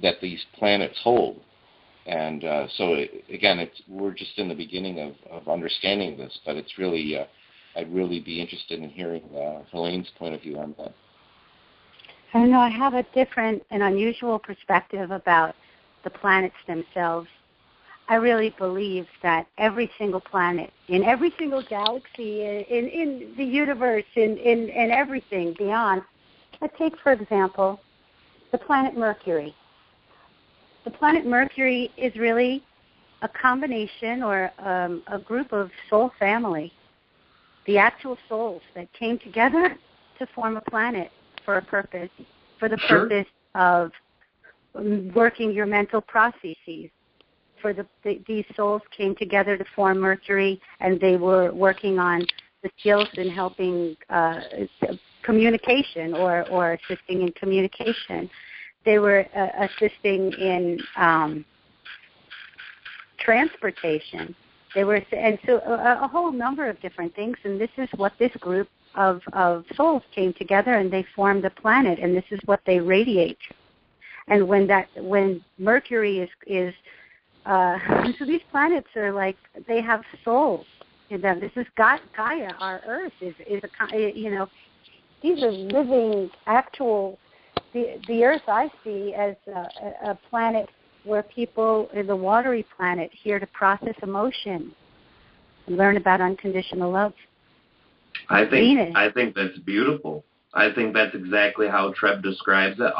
that these planets hold. And again, we're just in the beginning of understanding this, but it's really, I'd really be interested in hearing Helane's point of view on that. I don't know, I have a different and unusual perspective about the planets themselves. I really believe that every single planet, in every single galaxy, in the universe, in everything beyond. Let's take, for example, the planet Mercury. The planet Mercury is really a combination or a group of soul family, the actual souls that came together to form a planet for a purpose, for the purpose of working your mental processes. These souls came together to form Mercury, and they were working on the skills in helping communication or assisting in communication. They were assisting in transportation. And so a whole number of different things. And this is what this group of souls came together, and they formed a planet. And this is what they radiate. And when Mercury is so these planets are like, they have souls in them. This is Gaia, our Earth is a these are living, actual. The Earth I see as a planet where people, the watery planet, here to process emotion and learn about unconditional love. I think that's beautiful. I think that's exactly how Treb describes it.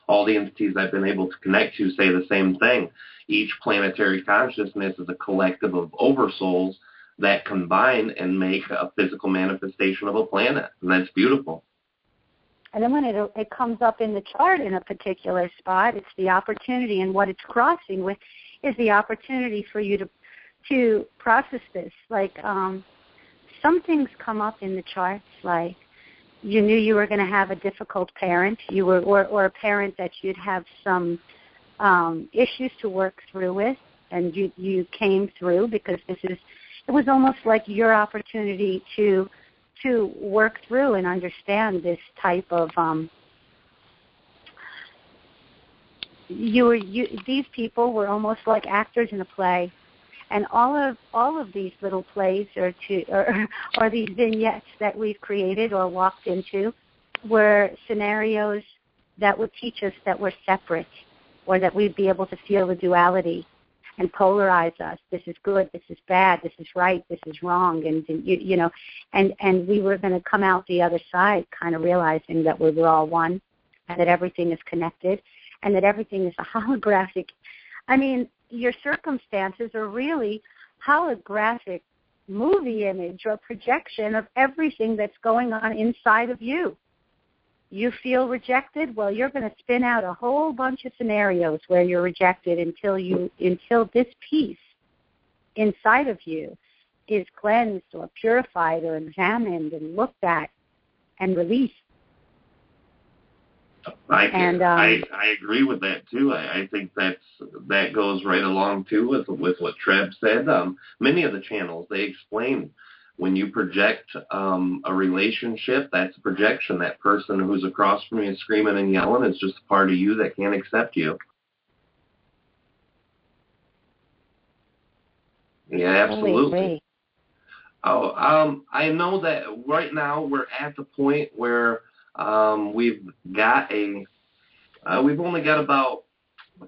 All the entities I've been able to connect to say the same thing. Each planetary consciousness is a collective of oversouls that combine and make a physical manifestation of a planet. And that's beautiful. And then when it comes up in the chart in a particular spot, it's the opportunity, and what it's crossing with is the opportunity for you to process this. Like some things come up in the charts, like you knew you were going to have a difficult parent, or a parent that you'd have some issues to work through with, and you came through because it was almost like your opportunity to work through and understand this type of these people were almost like actors in a play, and all of these little plays or these vignettes that we've created or walked into were scenarios that would teach us that we're separate, or that we'd be able to feel the duality and polarize us. This is good, this is bad, this is right, this is wrong, and we were going to come out the other side kind of realizing that we were all one, and that everything is connected, and that everything is a holographic. I mean, your circumstances are really holographic movie image or projection of everything that's going on inside of you. You feel rejected? Well, you're going to spin out a whole bunch of scenarios where you're rejected until this piece inside of you is cleansed or purified or examined and looked at and released. I agree with that too. I think that goes right along too with what Treb said. Many of the channels, they explain when you project a relationship, that's a projection. That person who's across from you screaming and yelling is just a part of you that can't accept you. Yeah, absolutely. I know that right now we're at the point where we've only got about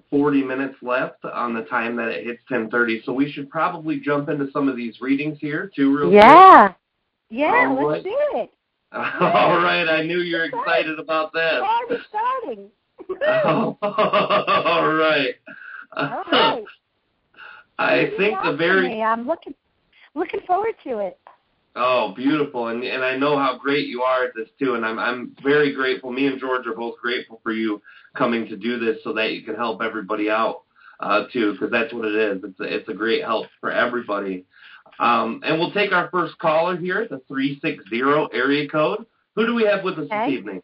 40 minutes left on the time that it hits 10:30, so we should probably jump into some of these readings here too, real quick. Yeah, let's do it. All right, I knew you're excited about that. It's starting. All right. I think I'm looking forward to it. Oh, beautiful. And I know how great you are at this, too, and I'm very grateful. Me and George are both grateful for you coming to do this so that you can help everybody out, too, because that's what it is. It's a great help for everybody. And we'll take our first caller here, the 360 area code. Who do we have with us this evening?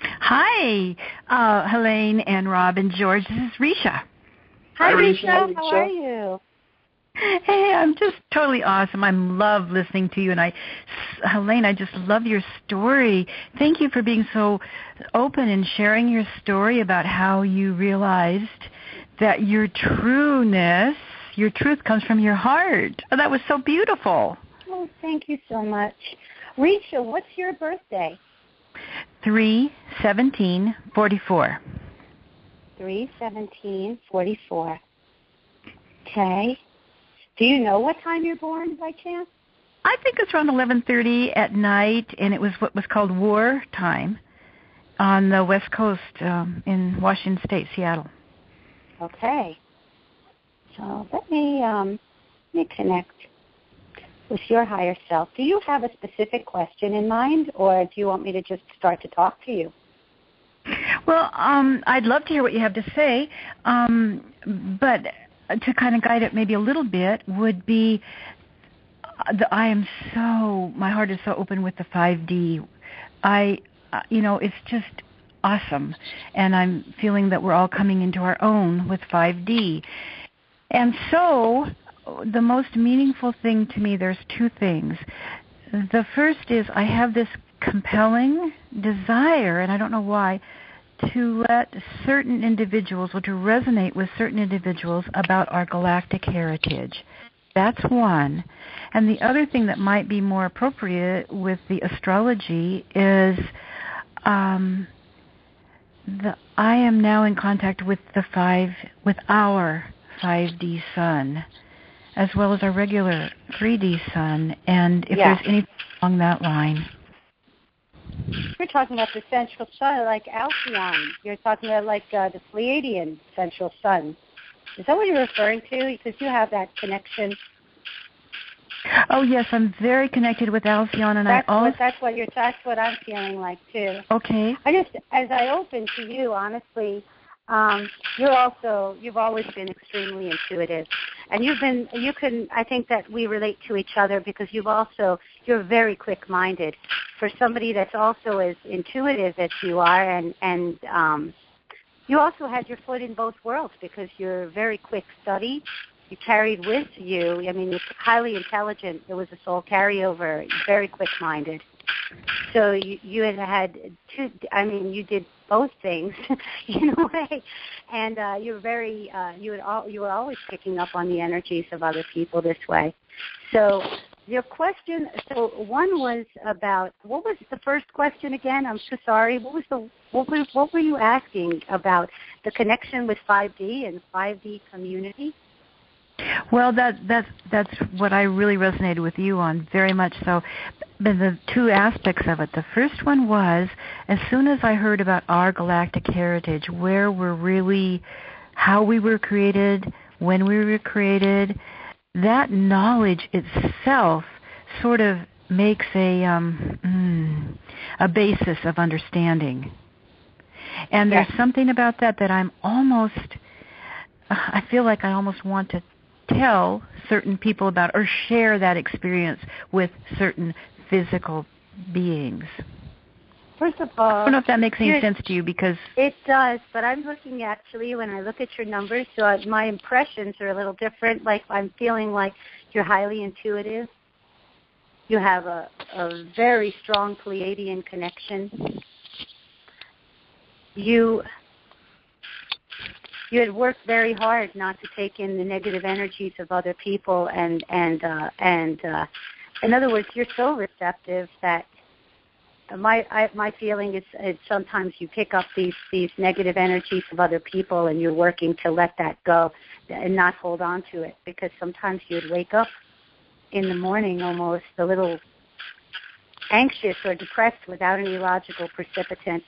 Hi, Helane and Rob and George. This is Risha. Hi, Risha. How are you? Hey, I'm just totally awesome. I love listening to you, and Helane, I just love your story. Thank you for being so open and sharing your story about how you realized that your truth comes from your heart. Oh, that was so beautiful. Oh, thank you so much. Risha, what's your birthday? 3/17/44. 3/17/44. Okay. Do you know what time you're born by chance? I think it's around 11:30 at night, and it was what was called war time on the West Coast in Washington State, Seattle. Okay. So let me connect with your higher self. Do you have a specific question in mind, or do you want me to just start to talk to you? Well, I'd love to hear what you have to say, but to kind of guide it maybe a little bit would be my heart is so open with the 5D. It's just awesome, and I'm feeling that we're all coming into our own with 5D. And so the most meaningful thing to me, there's two things. The first is I have this compelling desire, and I don't know why, to let certain individuals or to resonate with certain individuals about our galactic heritage. That's one. And the other thing that might be more appropriate with the astrology is I am now in contact with our 5D sun, as well as our regular 3D sun, and if there's anything along that line. You're talking about the central sun, like Alcyon. You're talking about like the Pleiadian central sun. Is that what you're referring to? Because you have that connection. Oh yes, I'm very connected with Alcyon, and that's what I'm feeling like too. Okay. As I open to you, honestly, you've always been extremely intuitive, and I think that we relate to each other because you're very quick-minded. For somebody that's also as intuitive as you are, and you also had your foot in both worlds because you're very quick study. You carried with you, you're highly intelligent. There was a soul carryover, very quick-minded. So you had two, you did both things in a way. And you were always picking up on the energies of other people this way. So your question, one was about, what was the first question again? I'm so sorry. What were you asking about the connection with 5D and 5D community? Well, that's what I really resonated with you on, very much so. But the two aspects of it. The first one was, as soon as I heard about our galactic heritage, how we were created, when we were created, that knowledge itself sort of makes a basis of understanding. And there's something about that I feel like I almost want to tell certain people about or share that experience with certain physical beings. First of all, I don't know if that makes any sense to you because... It does, but I'm looking actually, when I look at your numbers, so my impressions are a little different. Like I'm feeling like you're highly intuitive. You have a very strong Pleiadian connection. You had worked very hard not to take in the negative energies of other people, and in other words, you're so receptive that my feeling is sometimes you pick up these negative energies of other people, and you're working to let that go and not hold on to it, because sometimes you'd wake up in the morning almost a little anxious or depressed without any logical precipitant,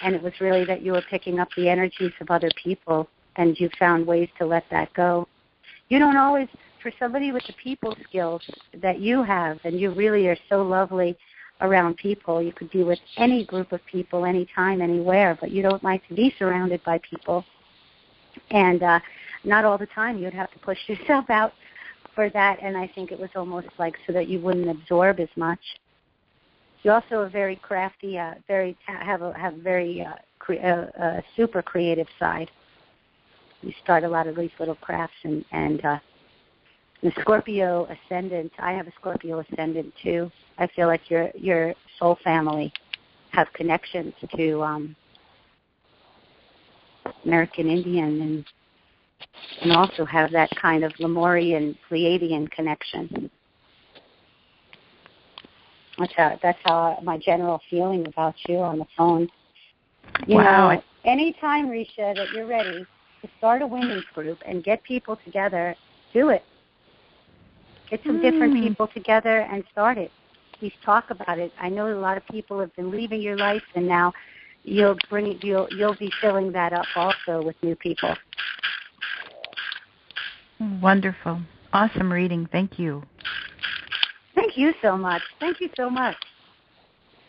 and it was really that you were picking up the energies of other people, and you found ways to let that go. You don't always, for somebody with the people skills that you have, and you really are so lovely around people, you could be with any group of people, anytime, anywhere, but you don't like to be surrounded by people. And not all the time. You'd have to push yourself out for that, and I think it was almost like so that you wouldn't absorb as much. You also are very crafty, have a very super creative side. You start a lot of these little crafts, and the Scorpio ascendant. I have a Scorpio ascendant too. I feel like your soul family have connections to American Indian and also have that kind of Lemurian Pleiadian connection. That's how my general feeling about you on the phone. You know, anytime, Risha, that you're ready to start a women's group and get people together, do it. Get some different people together and start it. Please talk about it. I know a lot of people have been leaving your life, and now you'll be filling that up also with new people. Wonderful. Awesome reading. Thank you. Thank you so much. Thank you so much.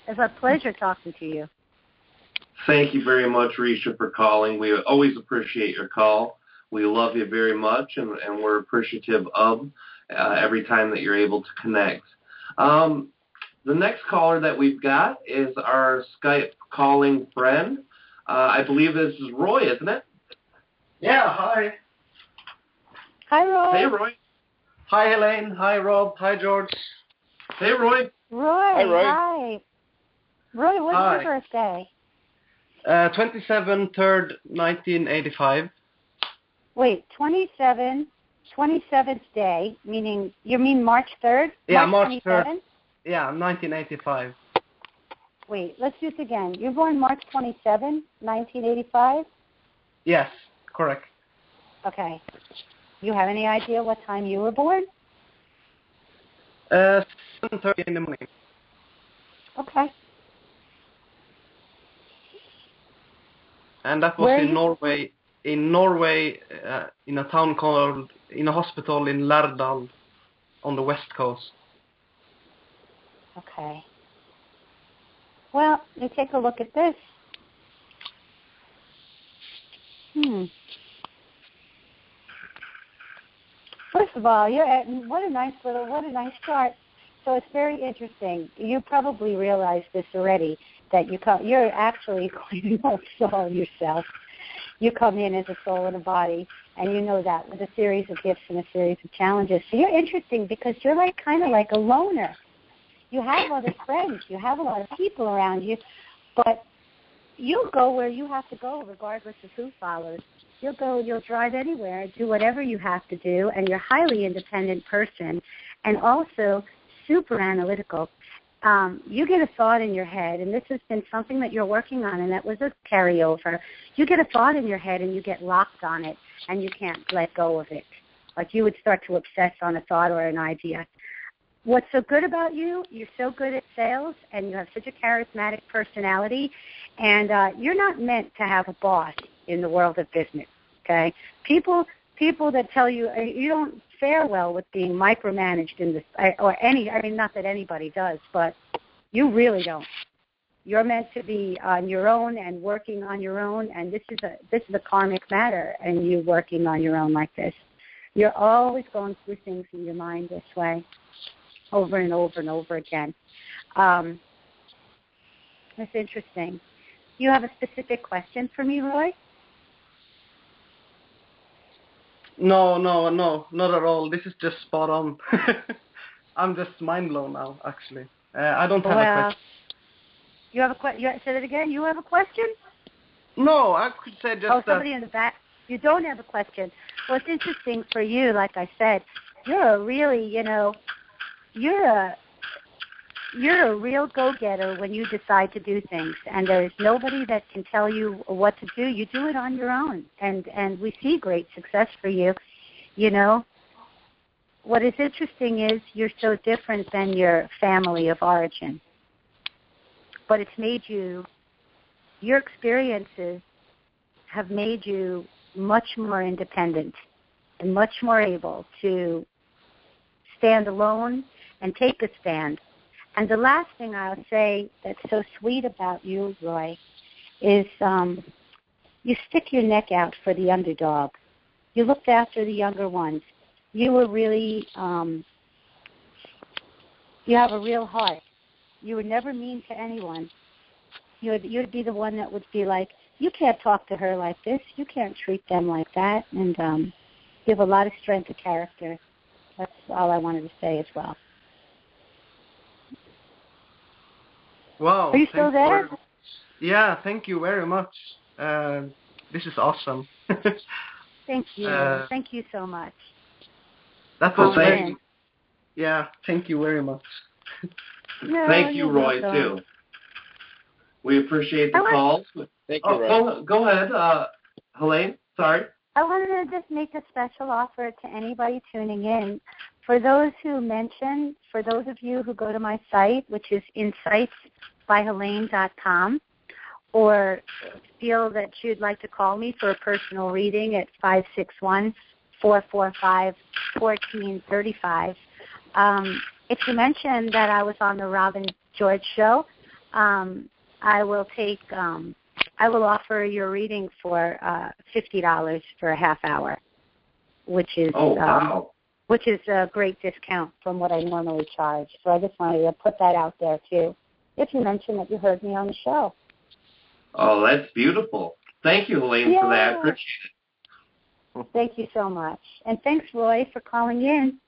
It's a pleasure talking to you. Thank you very much, Risha, for calling. We always appreciate your call. We love you very much, and we're appreciative of every time that you're able to connect. The next caller that we've got is our Skype calling friend. I believe this is Roy, isn't it? Yeah, hi. Hi, Roy. Hey, Roy. Hi, Helane. Hi, Rob. Hi, George. Hey, Roy. Hi, Roy. Hi. Roy, what's your birthday? 27/3, 1985. Wait, 27th day, meaning, you mean March 3rd? Yeah, March 3rd. 27th? Yeah, 1985. Wait, let's do this again. You're born March 27, 1985? Yes, correct. Okay. You have any idea what time you were born? 7:30 in the morning. Okay. And that was in Norway. In Norway, in a town called, in a hospital in Lærdal, on the west coast. Okay. Well, let me take a look at this. First of all, what a nice chart. So it's very interesting. You probably realize this already, that you're actually quite a soul yourself. You come in as a soul in a body, and you know that with a series of gifts and a series of challenges. So you're interesting because you're kind of like a loner. You have other friends. You have a lot of people around you, but you'll go where you have to go regardless of who follows. You'll drive anywhere, do whatever you have to do, and you're a highly independent person and also super analytical. You get a thought in your head, and this has been something that you're working on, and that was a carryover. You get a thought in your head, and you get locked on it, and you can't let go of it. Like you would start to obsess on a thought or an idea. What's so good about you, you're so good at sales, and you have such a charismatic personality, and you're not meant to have a boss in the world of business, okay? People that tell you you don't fare well with being micromanaged in this, not that anybody does, but you really don't. You're meant to be on your own and working on your own, and this is a karmic matter, and you working on your own like this. You're always going through things in your mind this way, over and over and over again. That's interesting. You have a specific question for me, Roy? No, not at all. This is just spot on. I'm just mind blown now, actually. I don't have a question. You have a question? Say that again. You have a question? No, I could say just somebody in the back. You don't have a question. Well, it's interesting for you, like I said. You're a really, you're a real go-getter when you decide to do things, and there's nobody that can tell you what to do. You do it on your own, and we see great success for you. What is interesting is you're so different than your family of origin, but it's made you, your experiences have made you much more independent and much more able to stand alone and take a stand. And the last thing I'll say that's so sweet about you, Roy, is you stick your neck out for the underdog. You looked after the younger ones. You were really, you have a real heart. You were never mean to anyone. You'd be the one that would be like, you can't talk to her like this. You can't treat them like that. And you have a lot of strength of character. That's all I wanted to say as well. Wow. Are you still there? Yeah, thank you very much. This is awesome. Thank you. Thank you so much. That was very... Yeah, thank you very much. No, thank you, Roy, too. We appreciate the calls. Thank you, Roy. Go ahead, Helane. Sorry. I wanted to just make a special offer to anybody tuning in. For those who mention, for those of you who go to my site, which is insightsbyhelane.com, or feel that you'd like to call me for a personal reading at 561-445-1435. If you mention that I was on the Robin George show, I will offer your reading for $50 for a half hour, which is which is a great discount from what I normally charge. So I just wanted to put that out there too. If you mention that you heard me on the show. Oh, that's beautiful. Thank you, Helane, for that. Appreciate it. Thank you so much. And thanks, Roy, for calling in.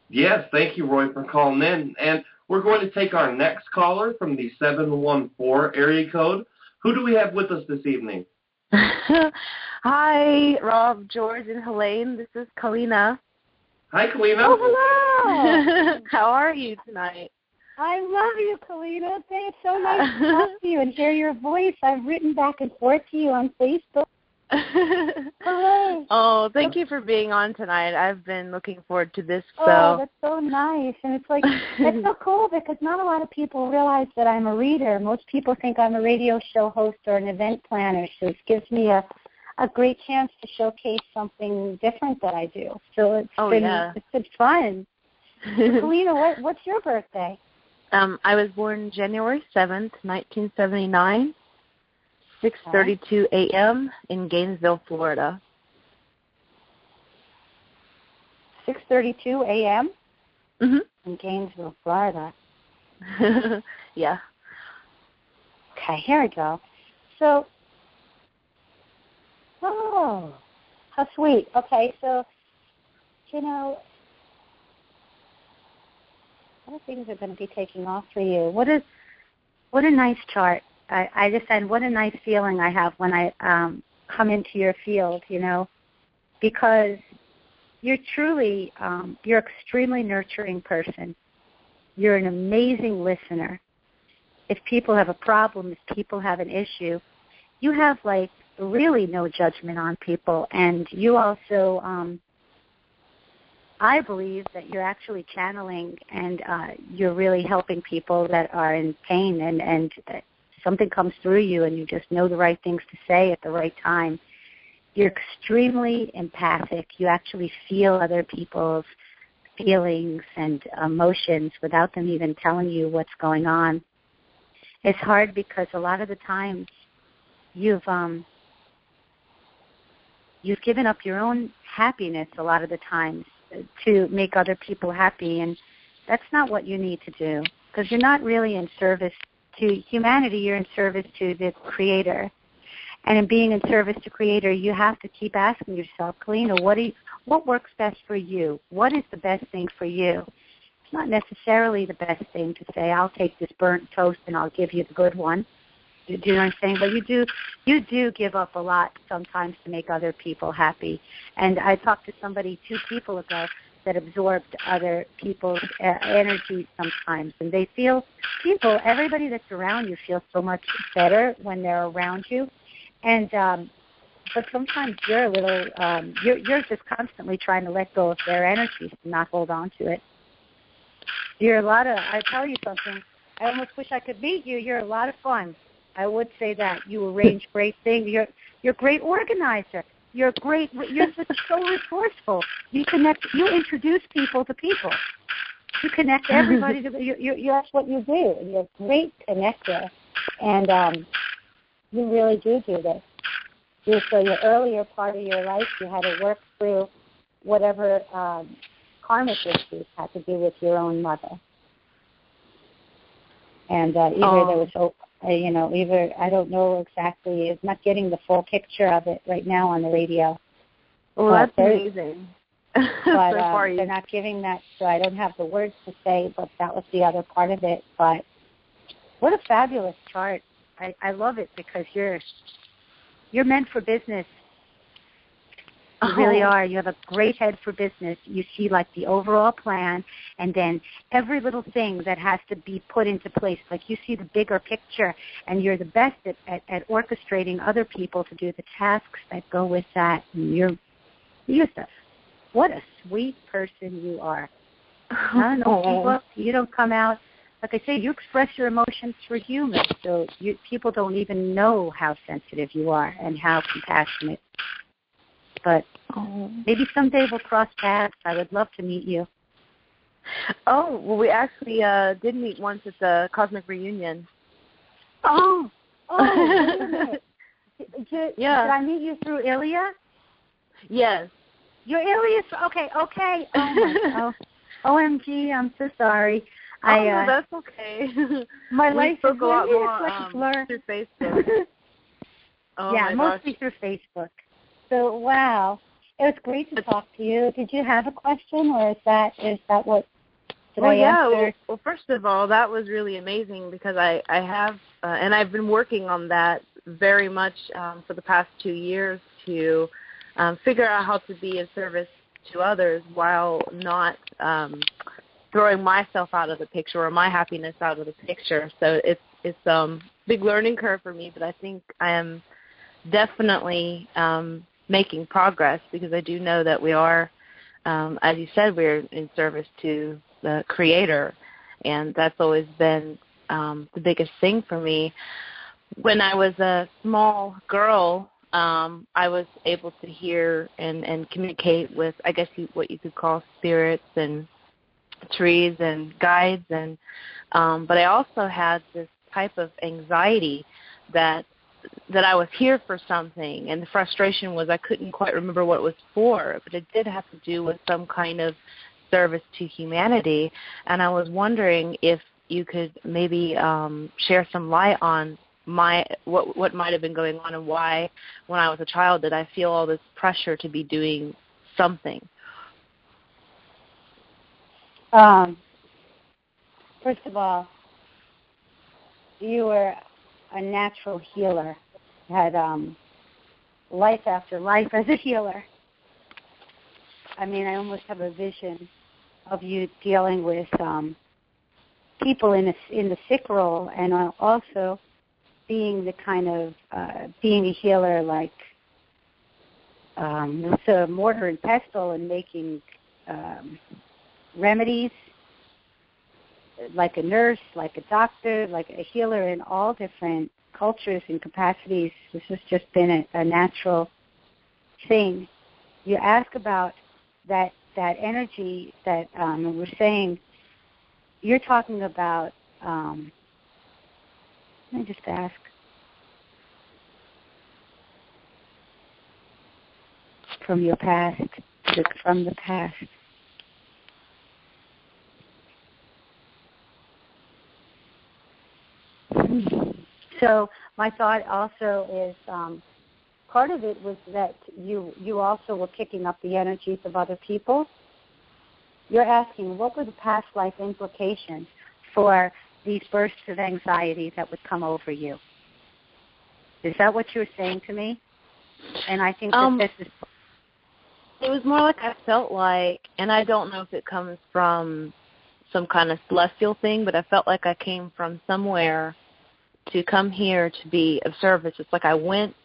Yes, thank you, Roy, for calling in. And we're going to take our next caller from the 714 area code. Who do we have with us this evening? Hi, Rob, George, and Helane. This is Kalina. Hi, Kalina. Oh, hello. How are you tonight? I love you, Kalina. It's so nice to talk to you and hear your voice. I've written back and forth to you on Facebook. Oh, thank you for being on tonight. I've been looking forward to this. Oh, that's so nice. And it's like, it's so cool because not a lot of people realize that I'm a reader. Most people think I'm a radio show host or an event planner. So it gives me a great chance to showcase something different that I do. So it's been fun. Kalina, what's your birthday? I was born January 7th, 1979, 6:32 a.m. in Gainesville, Florida. 6:32 a.m.? Mm-hmm. In Gainesville, Florida. Yeah. Okay, here we go. So, how sweet. Okay, so, a lot of things are going to be taking off for you. What a nice chart. I just said, what a nice feeling I have when I come into your field, because you're truly, you're an extremely nurturing person. You're an amazing listener. If people have a problem, if people have an issue, you have, really no judgment on people. And you also, I believe that you're actually channeling and you're really helping people that are in pain and something comes through you and you just know the right things to say at the right time. You're extremely empathic. You actually feel other people's feelings and emotions without them even telling you what's going on. It's hard because a lot of the times you've given up your own happiness a lot of the times to make other people happy, and that's not what you need to do because you're not really in service to humanity. You're in service to the Creator. And in being in service to Creator, you have to keep asking yourself, Kalina, what works best for you? What is the best thing for you? It's not necessarily the best thing to say, I'll take this burnt toast and I'll give you the good one. Do you know what I'm saying? But you do give up a lot sometimes to make other people happy. And I talked to 2 people ago that absorbed other people's energy sometimes. And they feel, everybody that's around you feels so much better when they're around you. And but sometimes you're a little, you're just constantly trying to let go of their energy and not hold on to it. I tell you something, I almost wish I could meet you. You're a lot of fun. I would say that. You arrange great things. You're a great organizer. You're just so resourceful. You introduce people to people. You connect everybody to that's what you do. You're a great connector. And you really do this. So your earlier part of your life, you had to work through whatever karmic issues had to do with your own mother. And either there was Either I don't know exactly. I'm not getting the full picture of it right now on the radio. Well, that's amazing. But so far they're not giving that, so I don't have the words to say, but that was the other part of it. But what a fabulous chart. I love it because you're meant for business. You really are. You have a great head for business. You see like the overall plan and then every little thing that has to be put into place. Like you see the bigger picture and you're the best at orchestrating other people to do the tasks that go with that. And you're what a sweet person you are. You don't come out, like I say, you express your emotions through humor. So people don't even know how sensitive you are and how compassionate. But maybe someday we'll cross paths. I would love to meet you. Oh, well, we actually did meet once at the Cosmic Reunion. Oh, wait a minute. Did I meet you through Ilya? Yes. You're Ilya? Okay. Oh, OMG, I'm so sorry. No, that's okay. My life spoke is a lot more like a blur. through Facebook. Mostly through Facebook. So, wow. It was great to talk to you. Did you have a question, or is that what I answer? Well, first of all, that was really amazing because I have, and I've been working on that very much for the past 2 years to figure out how to be of service to others while not throwing myself out of the picture or my happiness out of the picture. So it's a big learning curve for me, but I think I am definitely making progress because I do know that we are, as you said, we're in service to the Creator, and that's always been the biggest thing for me. When I was a small girl, I was able to hear and communicate with, I guess, what you could call spirits and trees and guides, and but I also had this type of anxiety that I was here for something, and the frustration was I couldn't quite remember what it was for, but it did have to do with some kind of service to humanity, and I was wondering if you could maybe share some light on what might have been going on and why, when I was a child, did I feel all this pressure to be doing something. First of all, you were a natural healer, had life after life as a healer. I mean, I almost have a vision of you dealing with people in the sick role, and also being the kind of being a healer, like with a mortar and pestle and making remedies, like a nurse, like a doctor, like a healer in all different cultures and capacities. This has just been a natural thing. You ask about that energy that we're saying. You're talking about. Let me just ask. From your past, from the past. So my thought also is part of it was that you also were picking up the energies of other people. You're asking what were the past life implications for these bursts of anxiety that would come over you. Is that what you were saying to me? And I think that this is... It was more like I felt like, and I don't know if it comes from some kind of celestial thing, but I felt like I came from somewhere to come here to be of service. It's like I went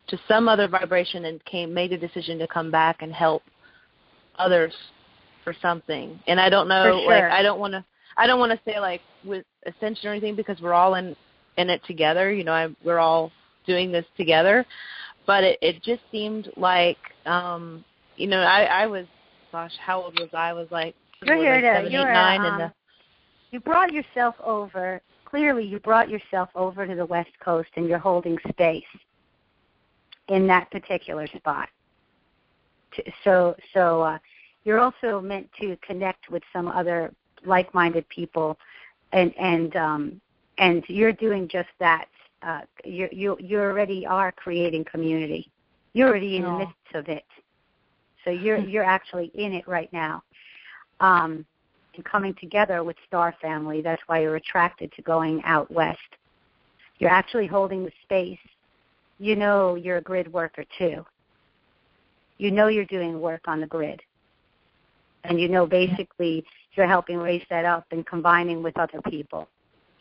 to some other vibration and made a decision to come back and help others for something. And I don't know, sure. like I don't want to say like with ascension or anything because we're all in it together. You know, we're all doing this together. But it just seemed like, you know, I was, gosh, how old was I? I was like, you're here like 7, 8, 9. You brought yourself over. Clearly, you brought yourself over to the West Coast, and you're holding space in that particular spot. So you're also meant to connect with some other like-minded people, and And you're doing just that. You already are creating community. You're already in the midst of it. So you're actually in it right now. And coming together with Star Family, that's why you're attracted to going out west. You're actually holding the space. You know you're a grid worker too. You know you're doing work on the grid. And you know basically you're helping raise that up and combining with other people.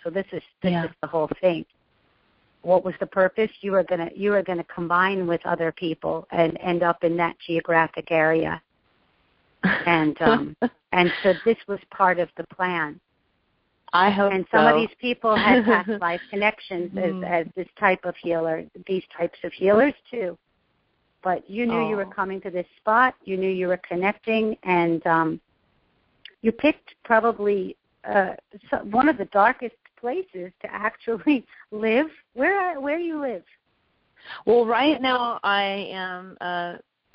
So this is the whole thing. What was the purpose? You were gonna combine with other people and end up in that geographic area. And and so this was part of the plan. I hope and some of these people had past life connections as this type of healer, these types of healers too. But you knew you were coming to this spot. You knew you were connecting, and you picked probably one of the darkest places to actually live. Where do you live? Well, right now I am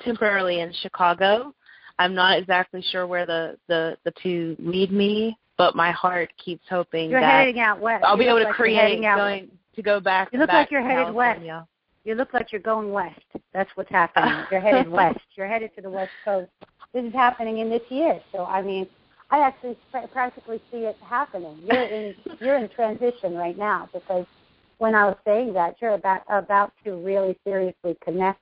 temporarily in Chicago. I'm not exactly sure where the two lead me, but my heart keeps hoping you're that heading out west. I'll be able to create to go back. You look back like you're headed California. west. You look like you're going west. That's what's happening. You're headed west. You're headed to the West Coast. This is happening in this year. So I mean, I actually practically see it happening. You're in transition right now, because when I was saying that, you're about to really seriously connect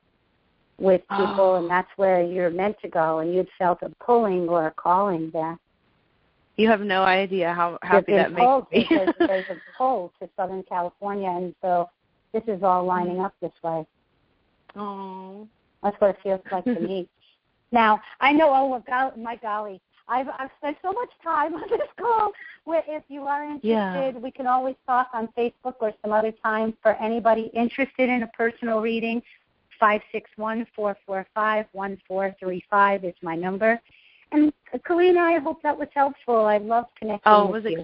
with people, and that's where you're meant to go, and you'd felt a pulling or a calling there. You have no idea how happy that makes me. Because there's a pull to Southern California, and so this is all lining up this way. Oh, that's what it feels like to me. Now, I know, my golly, I've spent so much time on this call where if you are interested, we can always talk on Facebook or some other time. For anybody interested in a personal reading, 561-445-1435 is my number. And Kalina, I hope that was helpful. I love connecting with you.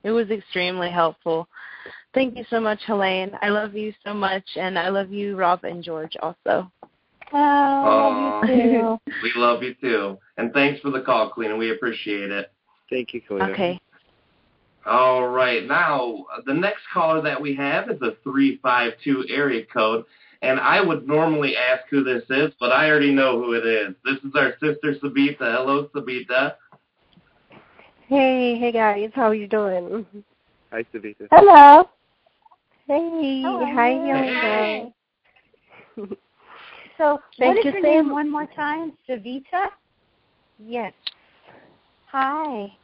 It was extremely helpful. Thank you so much, Helane. I love you so much, and I love you, Rob and George, also. Oh, love you too. We love you too. And thanks for the call, Kalina. We appreciate it. Thank you, Kalina. Okay. All right. Now, the next caller that we have is a 352 area code. And I would normally ask who this is, but I already know who it is. This is our sister, Sabita. Hello, Sabita. Hey guys. How are you doing? Hi, Sabita. Hello. Hey. Hi, young guy. So, what is your name one more time? Savita? Yes. Hi.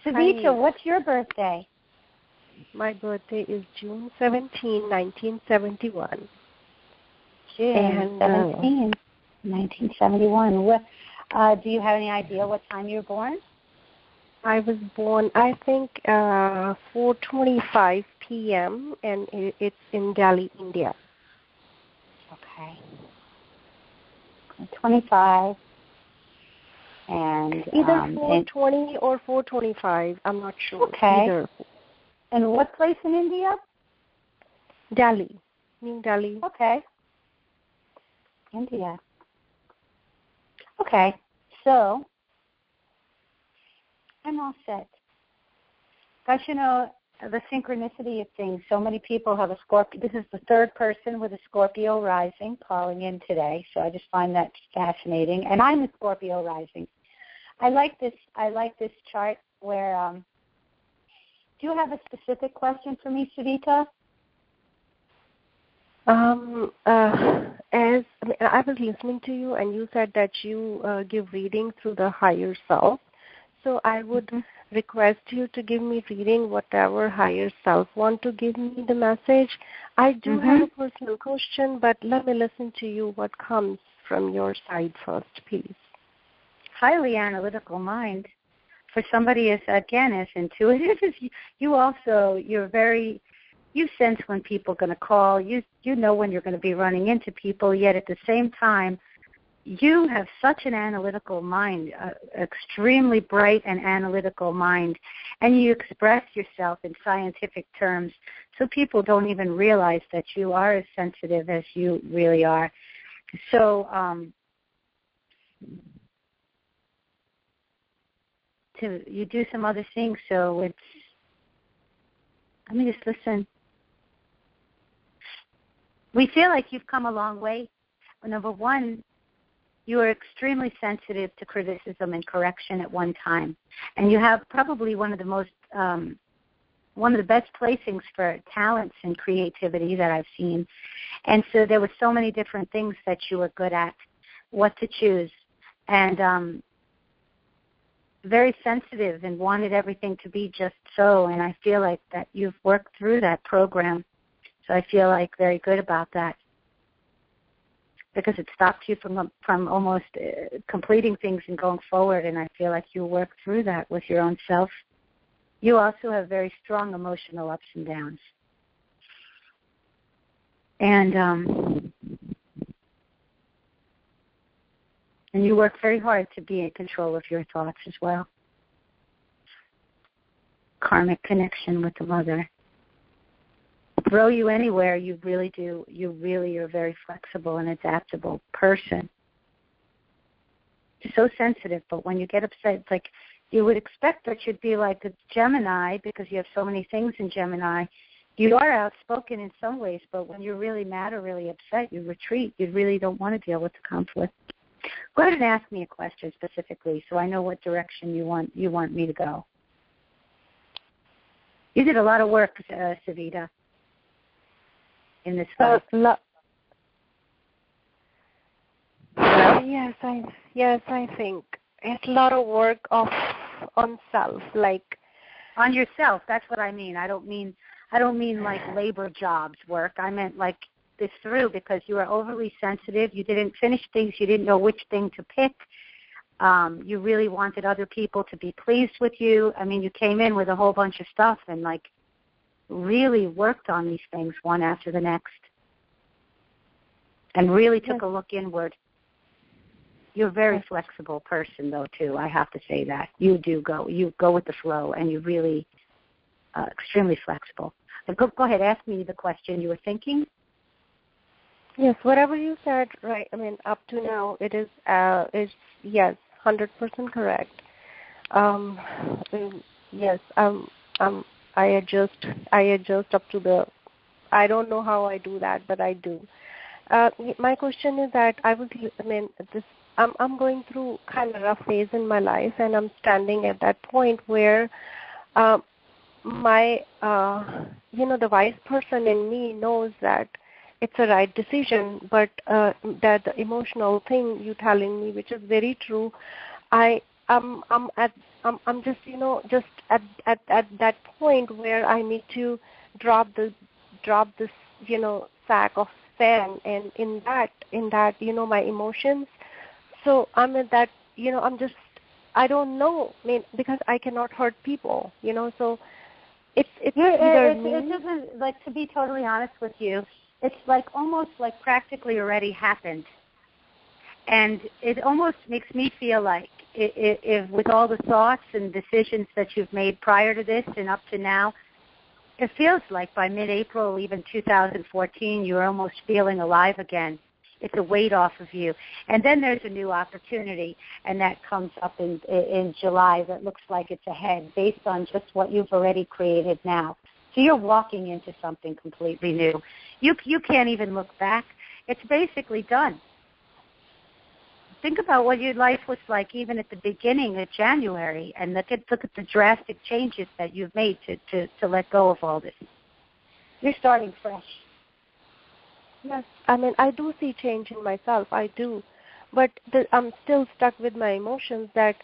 Savita, what's your birthday? My birthday is June 17, 1971. June 17, 1971. What, do you have any idea what time you were born? I was born, I think, 4:25 p.m., and it's in Delhi, India. Okay. 25. And either 4:20 or 4:25. I'm not sure. Okay. Either. And what place in India? Delhi. New Delhi. Okay. India. Okay. So I'm all set. Guys, you know, the synchronicity of things. So many people have a Scorpio. This is the third person with a Scorpio rising calling in today. So I just find that fascinating. And I'm a Scorpio rising. I like this chart where, do you have a specific question for me, Savita? As I was listening to you, and you said that you give reading through the higher self. So I would request you to give me reading whatever higher self want to give me the message. I do have a personal question, but let me listen to you what comes from your side first, please. Highly analytical mind. For somebody as intuitive as you also, you sense when people are going to call. You know when you're going to be running into people, yet at the same time, you have such an analytical mind, extremely bright and analytical mind, and you express yourself in scientific terms, so people don't even realize that you are as sensitive as you really are. So you do some other things, so Let me just listen. We feel like you've come a long way. Number one, you are extremely sensitive to criticism and correction at one time. And you have probably one of the best placings for talents and creativity that I've seen. And so there were so many different things that you were good at, what to choose. And very sensitive and wanted everything to be just so. And I feel like that you've worked through that program. So I feel like very good about that, because it stopped you from almost completing things and going forward. And I feel like you worked through that with your own self. You also have very strong emotional ups and downs. And you work very hard to be in control of your thoughts as well. Karmic connection with the mother. Throw you anywhere, you really do. You really are a very flexible and adaptable person. You're so sensitive, but when you get upset, it's like you would expect that you'd be like a Gemini, because you have so many things in Gemini. You are outspoken in some ways, but when you're really mad or really upset, you retreat. You really don't want to deal with the conflict. Go ahead and ask me a question specifically so I know what direction you want me to go. You did a lot of work, Savita, in this fight. Yes, I think it's a lot of work on self, like on yourself. That's what I mean. I don't mean like labor jobs work. I meant like this through, because you are overly sensitive. You didn't finish things. You didn't know which thing to pick. You really wanted other people to be pleased with you. I mean, you came in with a whole bunch of stuff and like really worked on these things one after the next, and really took a look inward. You're a very flexible person, though, too. I have to say that. You go with the flow, and you're really extremely flexible. But go ahead, ask me the question you were thinking. Yes, whatever you said, right. I mean, up to now, it is yes, 100% correct. Yes, I adjust up to the. I don't know how I do that, but I do. My question is that I'm going through kind of a rough phase in my life, and I'm standing at that point where my the wise person in me knows that it's a right decision, but that the emotional thing you telling me, which is very true, I'm just just at that point where I need to drop this sack of sand, and in that my emotions. So I'm at that I don't know, because I cannot hurt people, so it's either me. It doesn't, like, to be totally honest with you, it's like almost like practically already happened. And it almost makes me feel like if with all the thoughts and decisions that you've made prior to this and up to now, it feels like by mid-April, even 2014, you're almost feeling alive again. It's a weight off of you. And then there's a new opportunity, and that comes up in July that looks like it's ahead based on just what you've already created now. So you're walking into something completely new. You can't even look back. It's basically done. Think about what your life was like even at the beginning of January, and look at the drastic changes that you've made to let go of all this. You're starting fresh. Yes, I do see change in myself. I do, but I'm still stuck with my emotions. That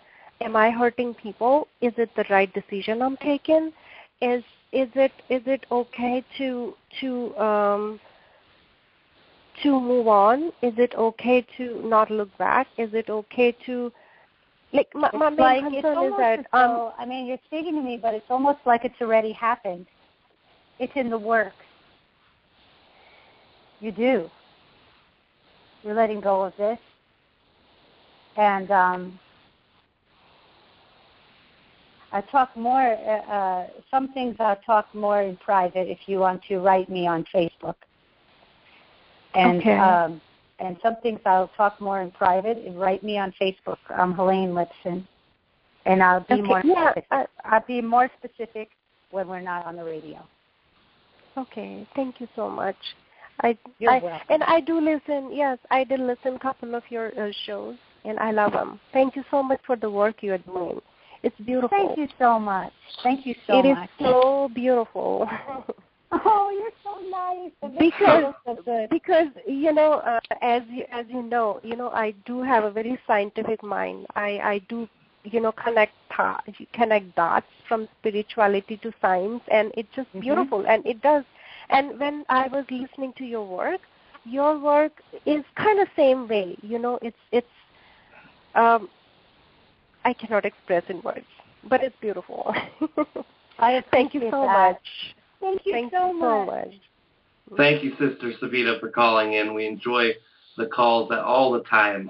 am I hurting people? Is it the right decision I'm taking? Is it okay to move on? Is it okay to not look back? Is it okay to my main concern is that you're speaking to me, but it's almost like it's already happened. It's in the works. You do. You're letting go of this. And I talk more, some things I'll talk more in private if you want to write me on Facebook. And and some things I'll talk more in private and write me on Facebook. I'm Helane Lipson. And I'll be more specific. I'll be more specific when we're not on the radio. Okay, thank you so much. You're welcome. And I do listen. Yes, I did listen a couple of your shows, and I love them. Thank you so much for the work you are doing. It's beautiful. Thank you so much. Thank you so much. It is so beautiful. Oh, you're so nice. Because you know, as you know, I do have a very scientific mind. I do, connect dots from spirituality to science, and it's just beautiful, and it does. And when I was listening to your work is kind of same way. It's I cannot express in words, but it's beautiful. I thank you so much. Thank you so much. Thank you, Sister Savita, for calling in. We enjoy the calls all the time.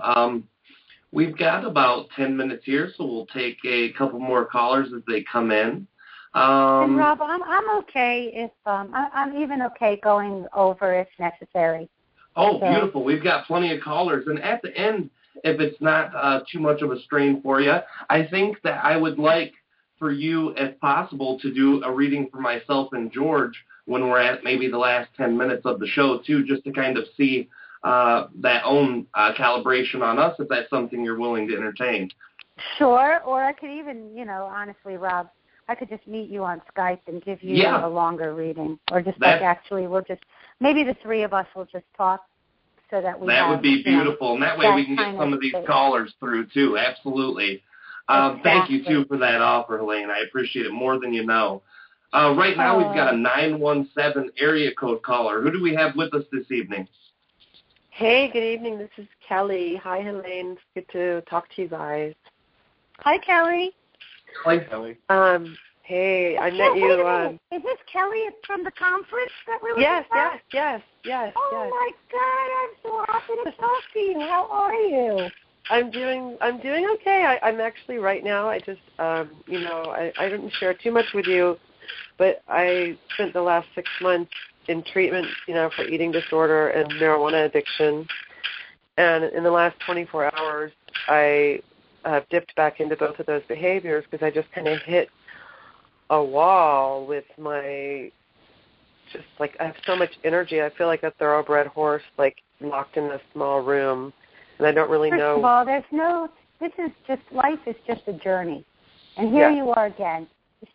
We've got about 10 minutes here, so we'll take a couple more callers as they come in. And Rob, I'm okay if I'm even okay going over if necessary. Oh, beautiful. We've got plenty of callers. And at the end, if it's not too much of a strain for you, I think that I would like for you, if possible, to do a reading for myself and George when we're at maybe the last 10 minutes of the show, too, just to kind of see that own calibration on us, if that's something you're willing to entertain. Sure. Or I could even, honestly, Rob, I could just meet you on Skype and give you a longer reading. Or just maybe the three of us will just talk so that that would be beautiful. And that way we can get some of these callers through, too. Absolutely. Exactly. Thank you, too, for that offer, Helane. I appreciate it more than you know. Right now we've got a 917 area code caller. Who do we have with us this evening? Hey, good evening. This is Kelly. Hi, Helane. It's good to talk to you guys. Hi, Kelly. Hi, Kelly. Hey, I met you. Is this Kelly from the conference that we were Yes. Oh my God! I'm so happy to talk to you. How are you? I'm doing okay. I'm actually right now. I just I didn't share too much with you, but I spent the last 6 months in treatment, for eating disorder and marijuana addiction, and in the last 24 hours, I dipped back into both of those behaviors because I just kind of hit a wall with my, just like I have so much energy. I feel like a thoroughbred horse, like locked in a small room, and I don't really know. First of all, life is just a journey, and here you are again.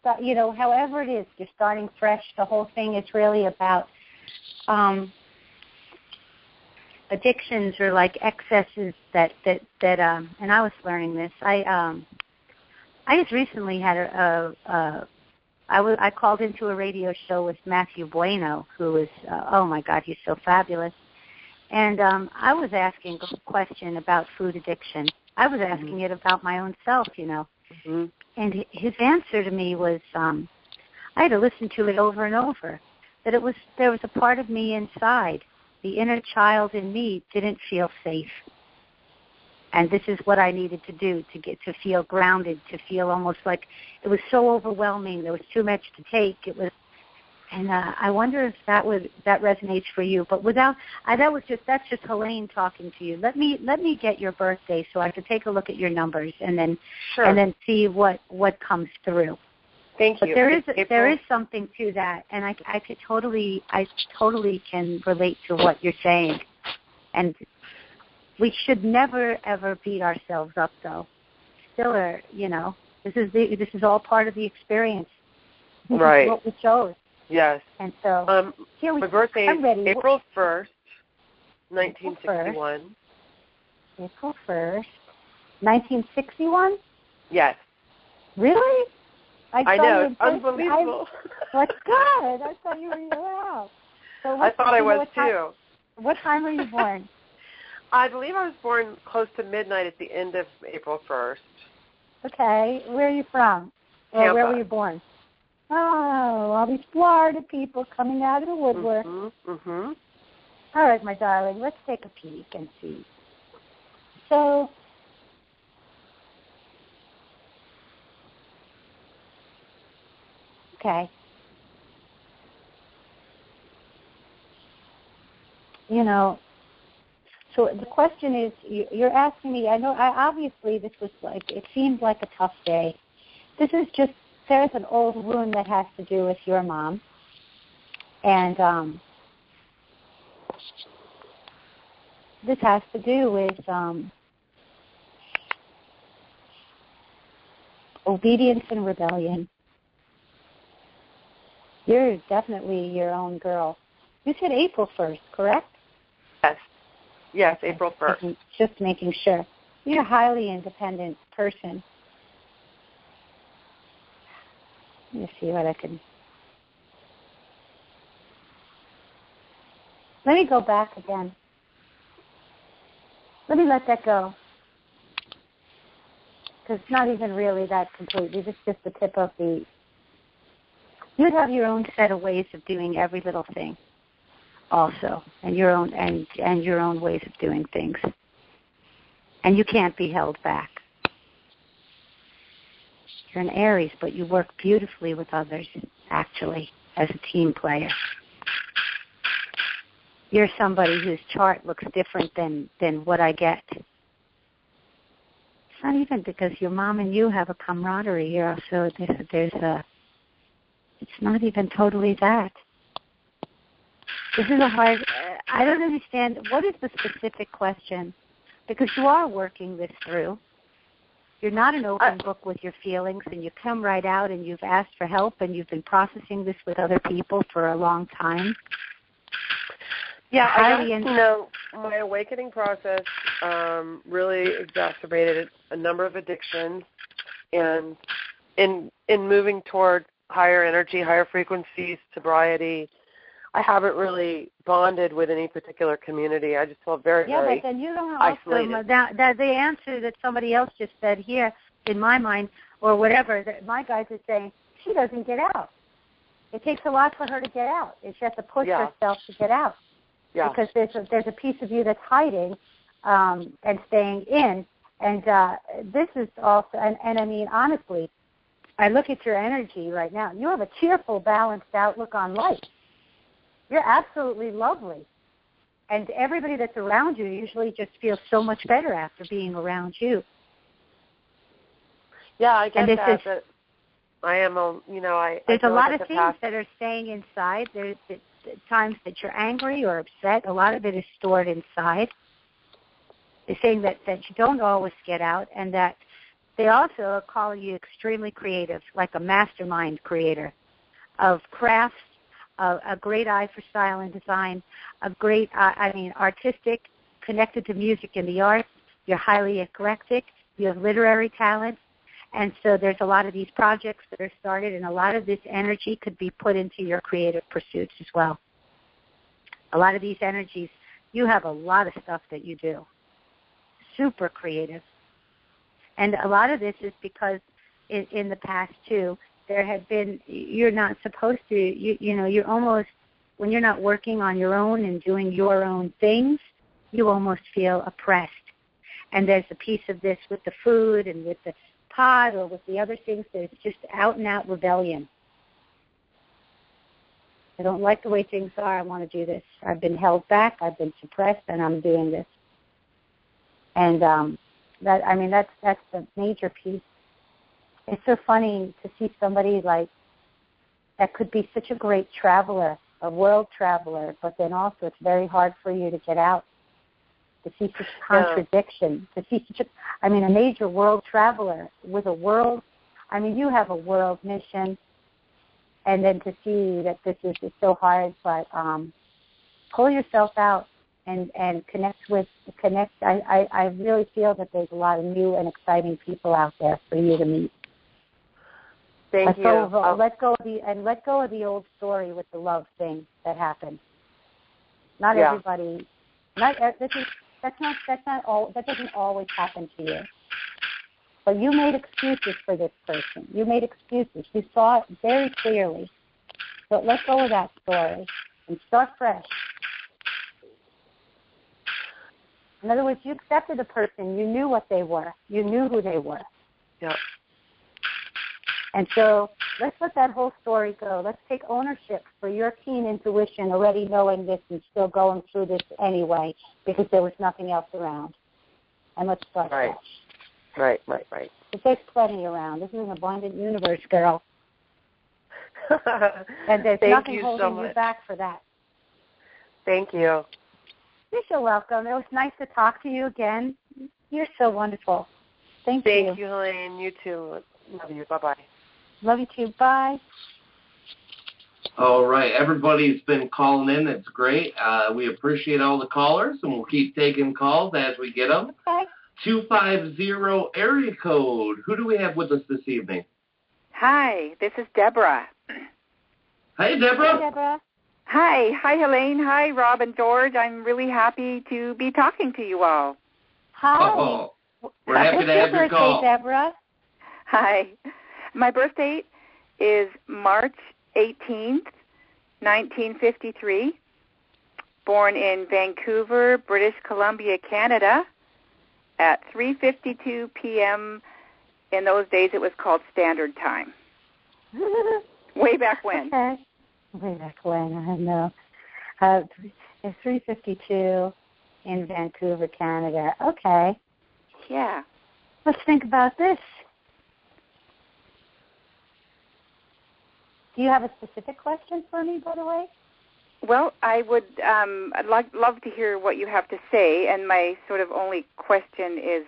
However it is, you're starting fresh. The whole thing is really about addictions or like excesses that and I was learning this. I just recently had I called into a radio show with Matthew Bueno, who is oh my God, he's so fabulous. And I was asking a question about food addiction. I was asking it about my own self, And his answer to me was, I had to listen to it over and over, that there was a part of me inside, the inner child in me didn't feel safe. And this is what I needed to do to feel grounded, to feel almost like it was so overwhelming. There was too much to take. And I wonder if that resonates for you. But that's just Helane talking to you. Let me get your birthday so I could take a look at your numbers and then see what comes through. Thank you. But there is something to that, and I totally can relate to what you're saying. And we should never ever beat ourselves up, though. Still, this is all part of the experience. Right. This is what we chose. Yes. And so my birthday is April 1st, 1961. April 1st, 1961? Yes. Really? I know. It's unbelievable. That's good. I thought you were out. So I thought I was too. What time were you born? I believe I was born close to midnight at the end of April 1st. Okay. Where are you from? Tampa. Or where were you born? Oh, all these Florida people coming out of the woodwork. Mm-hmm. All right, my darling, let's take a peek and see. So, okay. So the question is, you're asking me, obviously this was it seemed like a tough day. This is just, there's an old wound that has to do with your mom. And this has to do with obedience and rebellion. You're definitely your own girl. You said April 1st, correct? Yes. Yes, April 1st. Just making sure. You're a highly independent person. Let me see what I can... Let me go back again. Let me let that go. Because it's not even really that complete. This is just the tip of the... You'd have your own set of ways of doing every little thing also, and your own and your own ways of doing things. And you can't be held back. You're an Aries, but you work beautifully with others, actually, as a team player. You're somebody whose chart looks different than what I get. It's not even because your mom and you have a camaraderie here, so there's a... It's not even totally that. This is a hard... I don't understand. What is the specific question? Because you are working this through. You're not an open book with your feelings, and you come right out and you've asked for help, and you've been processing this with other people for a long time. Yeah, my awakening process really exacerbated a number of addictions, and in moving toward higher energy, higher frequencies, sobriety, I haven't really bonded with any particular community. I just felt very, very but then you don't isolated. The answer that somebody else just said here, in my mind, or whatever, that my guys are saying, she doesn't get out. It takes a lot for her to get out. She has to push herself to get out. Yeah. Because there's a piece of you that's hiding and staying in. And this is also, and I mean, honestly, I look at your energy right now. You have a cheerful, balanced outlook on life. You're absolutely lovely. And everybody that's around you usually just feels so much better after being around you. Yeah, I get that. But I am, there's a lot of things that are staying inside. There's times that you're angry or upset. A lot of it is stored inside. They're saying that you don't always get out, and that they also call you extremely creative, like a mastermind creator of crafts, a great eye for style and design, a great, artistic, connected to music and the arts. You're highly eclectic. You have literary talent. And so there's a lot of these projects that are started, and a lot of this energy could be put into your creative pursuits as well. A lot of these energies, you have a lot of stuff that you do. Super creative. And a lot of this is because in the past, too, there had been, you're not supposed to, you're almost, when you're not working on your own and doing your own things, you almost feel oppressed. And there's a piece of this with the food and with the pot or with the other things that it's just out-and-out rebellion. I don't like the way things are. I want to do this. I've been held back. I've been suppressed, and I'm doing this. And that's the major piece. It's so funny to see somebody like that could be such a great traveler, a world traveler, but then also it's very hard for you to get out, to see such contradiction, to see such a major world traveler with a world, you have a world mission, and then to see that this is so hard, but pull yourself out and connect. I really feel that there's a lot of new and exciting people out there for you to meet. Thank you. Let go of the old story with the love thing that happened. Not everybody. That doesn't always happen to you. But you made excuses for this person. You made excuses. You saw it very clearly. So let go of that story and start fresh. In other words, you accepted the person. You knew what they were. You knew who they were. Yeah. And so let's let that whole story go. Let's take ownership for your keen intuition, already knowing this and still going through this anyway because there was nothing else around. And let's start fresh. Right. There's plenty around. This is an abundant universe, girl. And there's Thank nothing you holding so much. you back for that. Thank you. You're so welcome. It was nice to talk to you again. You're so wonderful. Thank you. Thank you, Helane. You too. Love you. Bye-bye. Love you too. Bye. All right. Everybody's been calling in. It's great. We appreciate all the callers, and we'll keep taking calls as we get them. Okay. 250 area code. Who do we have with us this evening? Hi, this is Deborah. Hey, Deborah. Hey, Deborah. Hi, Helane. Hi, Rob and George. I'm really happy to be talking to you all. Hi. Oh, we're happy What's to have your your call. birthday, Deborah? Hi. My birth date is March 18th, 1953. Born in Vancouver, British Columbia, Canada, at 3:52 p.m. In those days, it was called Standard Time. Way back when. Okay. Way back when, I know. It's 3:52 in Vancouver, Canada. Okay. Yeah. Let's think about this. Do you have a specific question for me, by the way? Well, I'd love to hear what you have to say, and my sort of only question is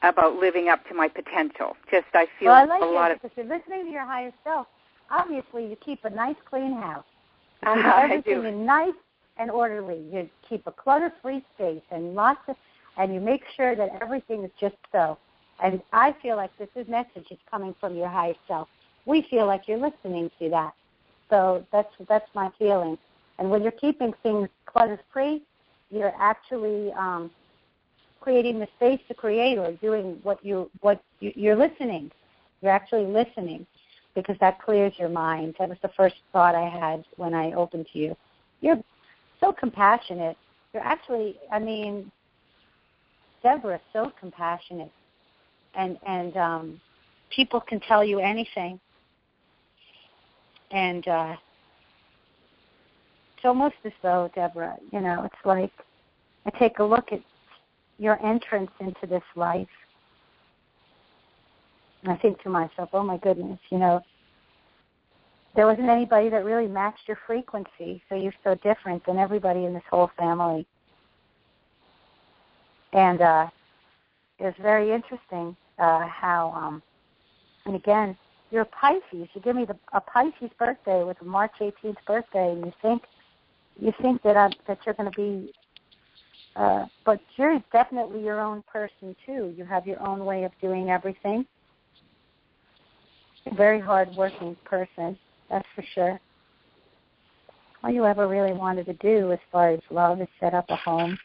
about living up to my potential. Just I feel I like a lot it, of... because you're listening to your higher self. Obviously, you keep a nice, clean house. You keep I do. everything in nice and orderly. You keep a clutter-free space and and you make sure that everything is just so. And I feel like this message is coming from your higher self. We feel like you're listening to that. So that's my feeling. And when you're keeping things clutter-free, you're actually creating the space to create, or doing what you're listening. You're actually listening, because that clears your mind. That was the first thought I had when I opened to you. You're so compassionate. You're actually, Deborah's so compassionate, and people can tell you anything. And it's almost as though, Deborah, it's like I take a look at your entrance into this life, and I think to myself, oh my goodness, there wasn't anybody that really matched your frequency, so you're so different than everybody in this whole family. And it was very interesting how, and again, you're a Pisces. You give me a Pisces birthday with a March 18th birthday, and you think that you're going to be, but you're definitely your own person too. You have your own way of doing everything. A very hard-working person, that's for sure. All you ever really wanted to do as far as love is set up a home,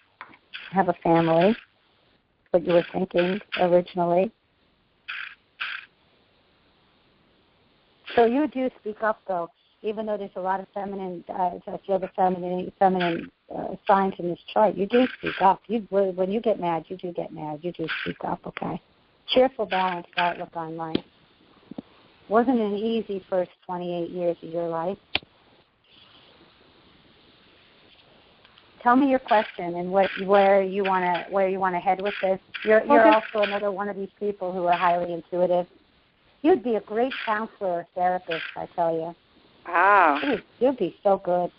have a family. What you were thinking originally. So you do speak up, though, even though there's a lot of feminine, I feel the feminine signs in this chart. You do speak up. When you get mad, you do get mad. You do speak up, okay? Cheerful, balanced outlook on life. Wasn't an easy first 28 years of your life. Tell me your question and where you want to head with this. You're also another one of these people who are highly intuitive. You'd be a great counselor or therapist, I tell you. Wow. You'd be so good.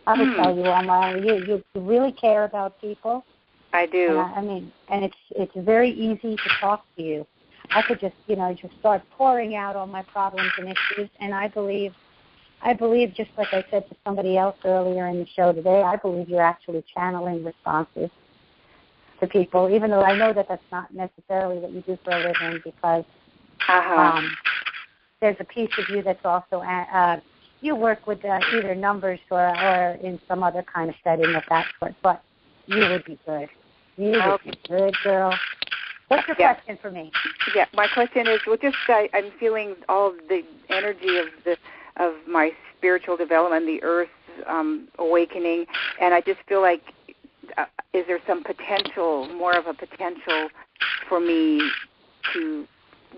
I would tell you on my own. You really care about people. I do. And it's very easy to talk to you. I could just start pouring out all my problems and issues, and I believe, just like I said to somebody else earlier in the show today, I believe you're actually channeling responses to people, even though I know that that's not necessarily what you do for a living, because there's a piece of you that's also, you work with either numbers or in some other kind of setting of that sort, but you would be good. You would be good, girl. What's your question for me? Yeah, my question is, I'm feeling all the energy of my spiritual development, the earth's awakening, and I just feel like, is there some potential, more of a potential for me to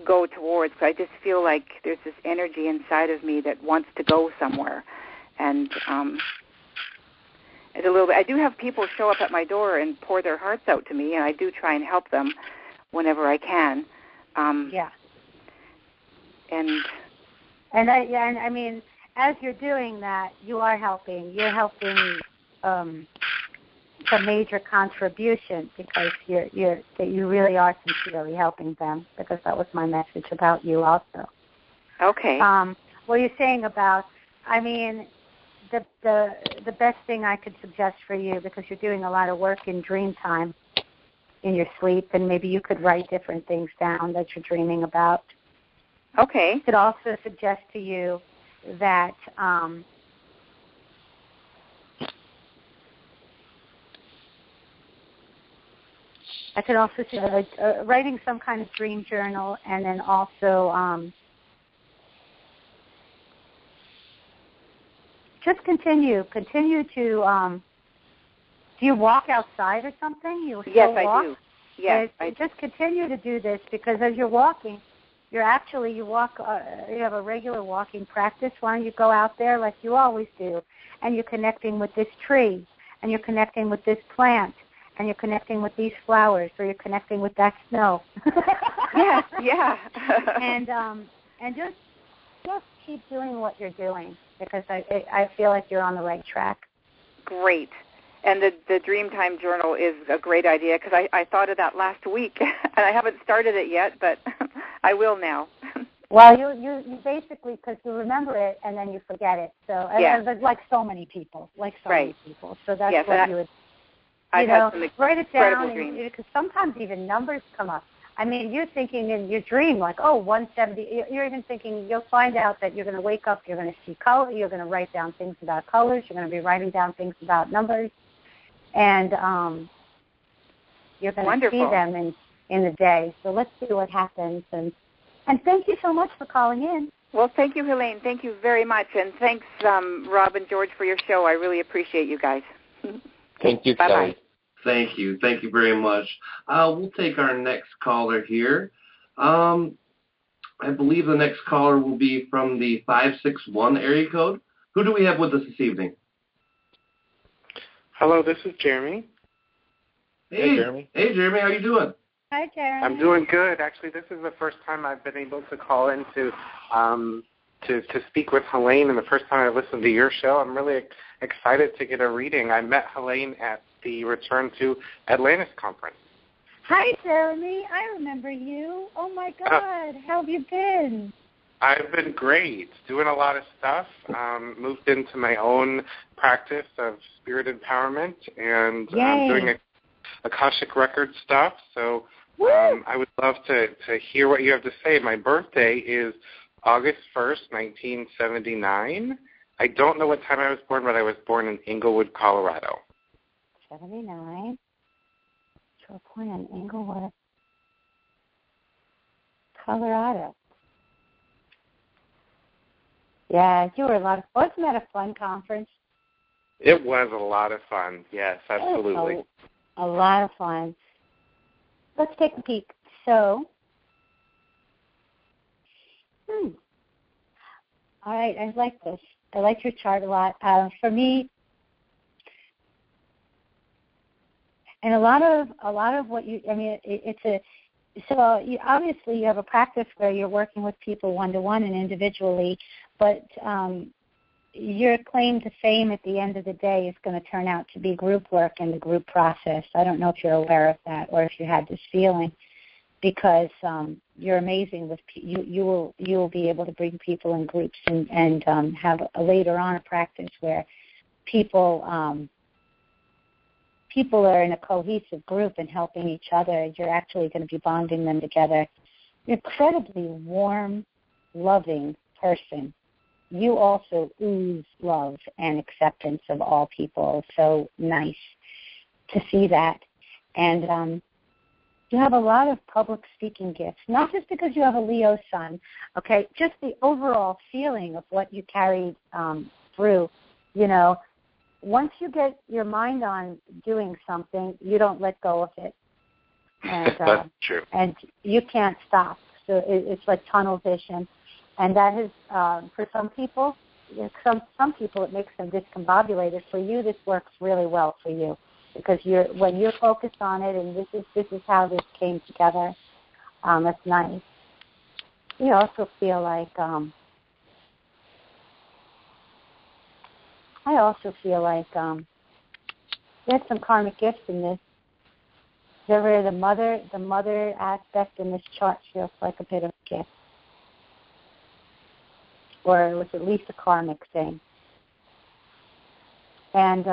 go towards? I just feel like there's this energy inside of me that wants to go somewhere, and it's a little bit. I do have people show up at my door and pour their hearts out to me, and I do try and help them whenever I can. And And I mean, as you're doing that, you are helping. You're helping a major contribution because you really are sincerely helping them. Because that was my message about you also. Okay. What you're saying about, I mean, the best thing I could suggest for you, because you're doing a lot of work in dream time, in your sleep, and maybe you could write different things down that you're dreaming about. Okay. I could also suggest to you that I could also suggest writing some kind of dream journal, and then also just continue to. Do you walk outside or something? Yes, walk? I do. Yes, I just continue to do this, because as you're walking, you walk. You have a regular walking practice. Why don't you go out there like you always do, and you're connecting with this tree, and you're connecting with this plant, and you're connecting with these flowers, or you're connecting with that snow. Yes, yeah. and just keep doing what you're doing, because I feel like you're on the right track. Great. And the Dreamtime Journal is a great idea, because I thought of that last week, and I haven't started it yet, but I will now. Well, you basically, because you remember it and then you forget it. So like so many people, many people. So that's what you would. Write it down, because sometimes even numbers come up. I mean, you're thinking in your dream, like, 170. You're even thinking, you'll find out that you're going to wake up, you're going to see color, you're going to write down things about colors, you're going to be writing down things about numbers, and you're going to see them in the day. So let's see what happens. And thank you so much for calling in. Well, thank you, Helane. Thank you very much. And thanks, Rob and George, for your show. I really appreciate you guys. Thank you, Bye-bye. Kelly. Thank you. Thank you very much. We'll take our next caller here. I believe the next caller will be from the 561 area code. Who do we have with us this evening? Hello, this is Jeremy. Hey, Jeremy. Hey, Jeremy. How you doing? Hi, Jeremy. I'm doing good. Actually, this is the first time I've been able to call in to speak with Helane, and the first time I listened to your show. I'm really excited to get a reading. I met Helane at the Return to Atlantis conference. Hi, Jeremy. I remember you. Oh, my God. How have you been? I've been great, doing a lot of stuff. Moved into my own practice of spirit empowerment, and doing Akashic record stuff. So I would love to hear what you have to say. My birthday is August 1st, 1979. I don't know what time I was born, but I was born in Inglewood, Colorado. 79. So born in Inglewood, Colorado. Yeah, you were wasn't that a fun conference? It was a lot of fun. Yes, absolutely. A lot of fun. Let's take a peek. So, all right, I like this. I like your chart a lot. For me, and a lot of what you, I mean, obviously you have a practice where you're working with people one-to-one and individually, but your claim to fame at the end of the day is going to turn out to be group work and the group process. I don't know if you're aware of that or if you had this feeling, because you're amazing with you will be able to bring people in groups and have later on a practice where people are in a cohesive group and helping each other. You're actually going to be bonding them together. You're an incredibly warm, loving person. You also ooze love and acceptance of all people. So nice to see that. And you have a lot of public speaking gifts, not just because you have a Leo sun, okay, just the overall feeling of what you carried through. You know, once you get your mind on doing something, you don't let go of it. And, that's true. And you can't stop. So it's like tunnel vision. And that is, for some people, some people it makes them discombobulated. For you, this works really well for you, because when you're focused on it, and this is how this came together. That's nice. You also feel like I also feel like there's some karmic gifts in this. The mother aspect in this chart feels like a bit of a gift. Or it was at least a karmic thing. And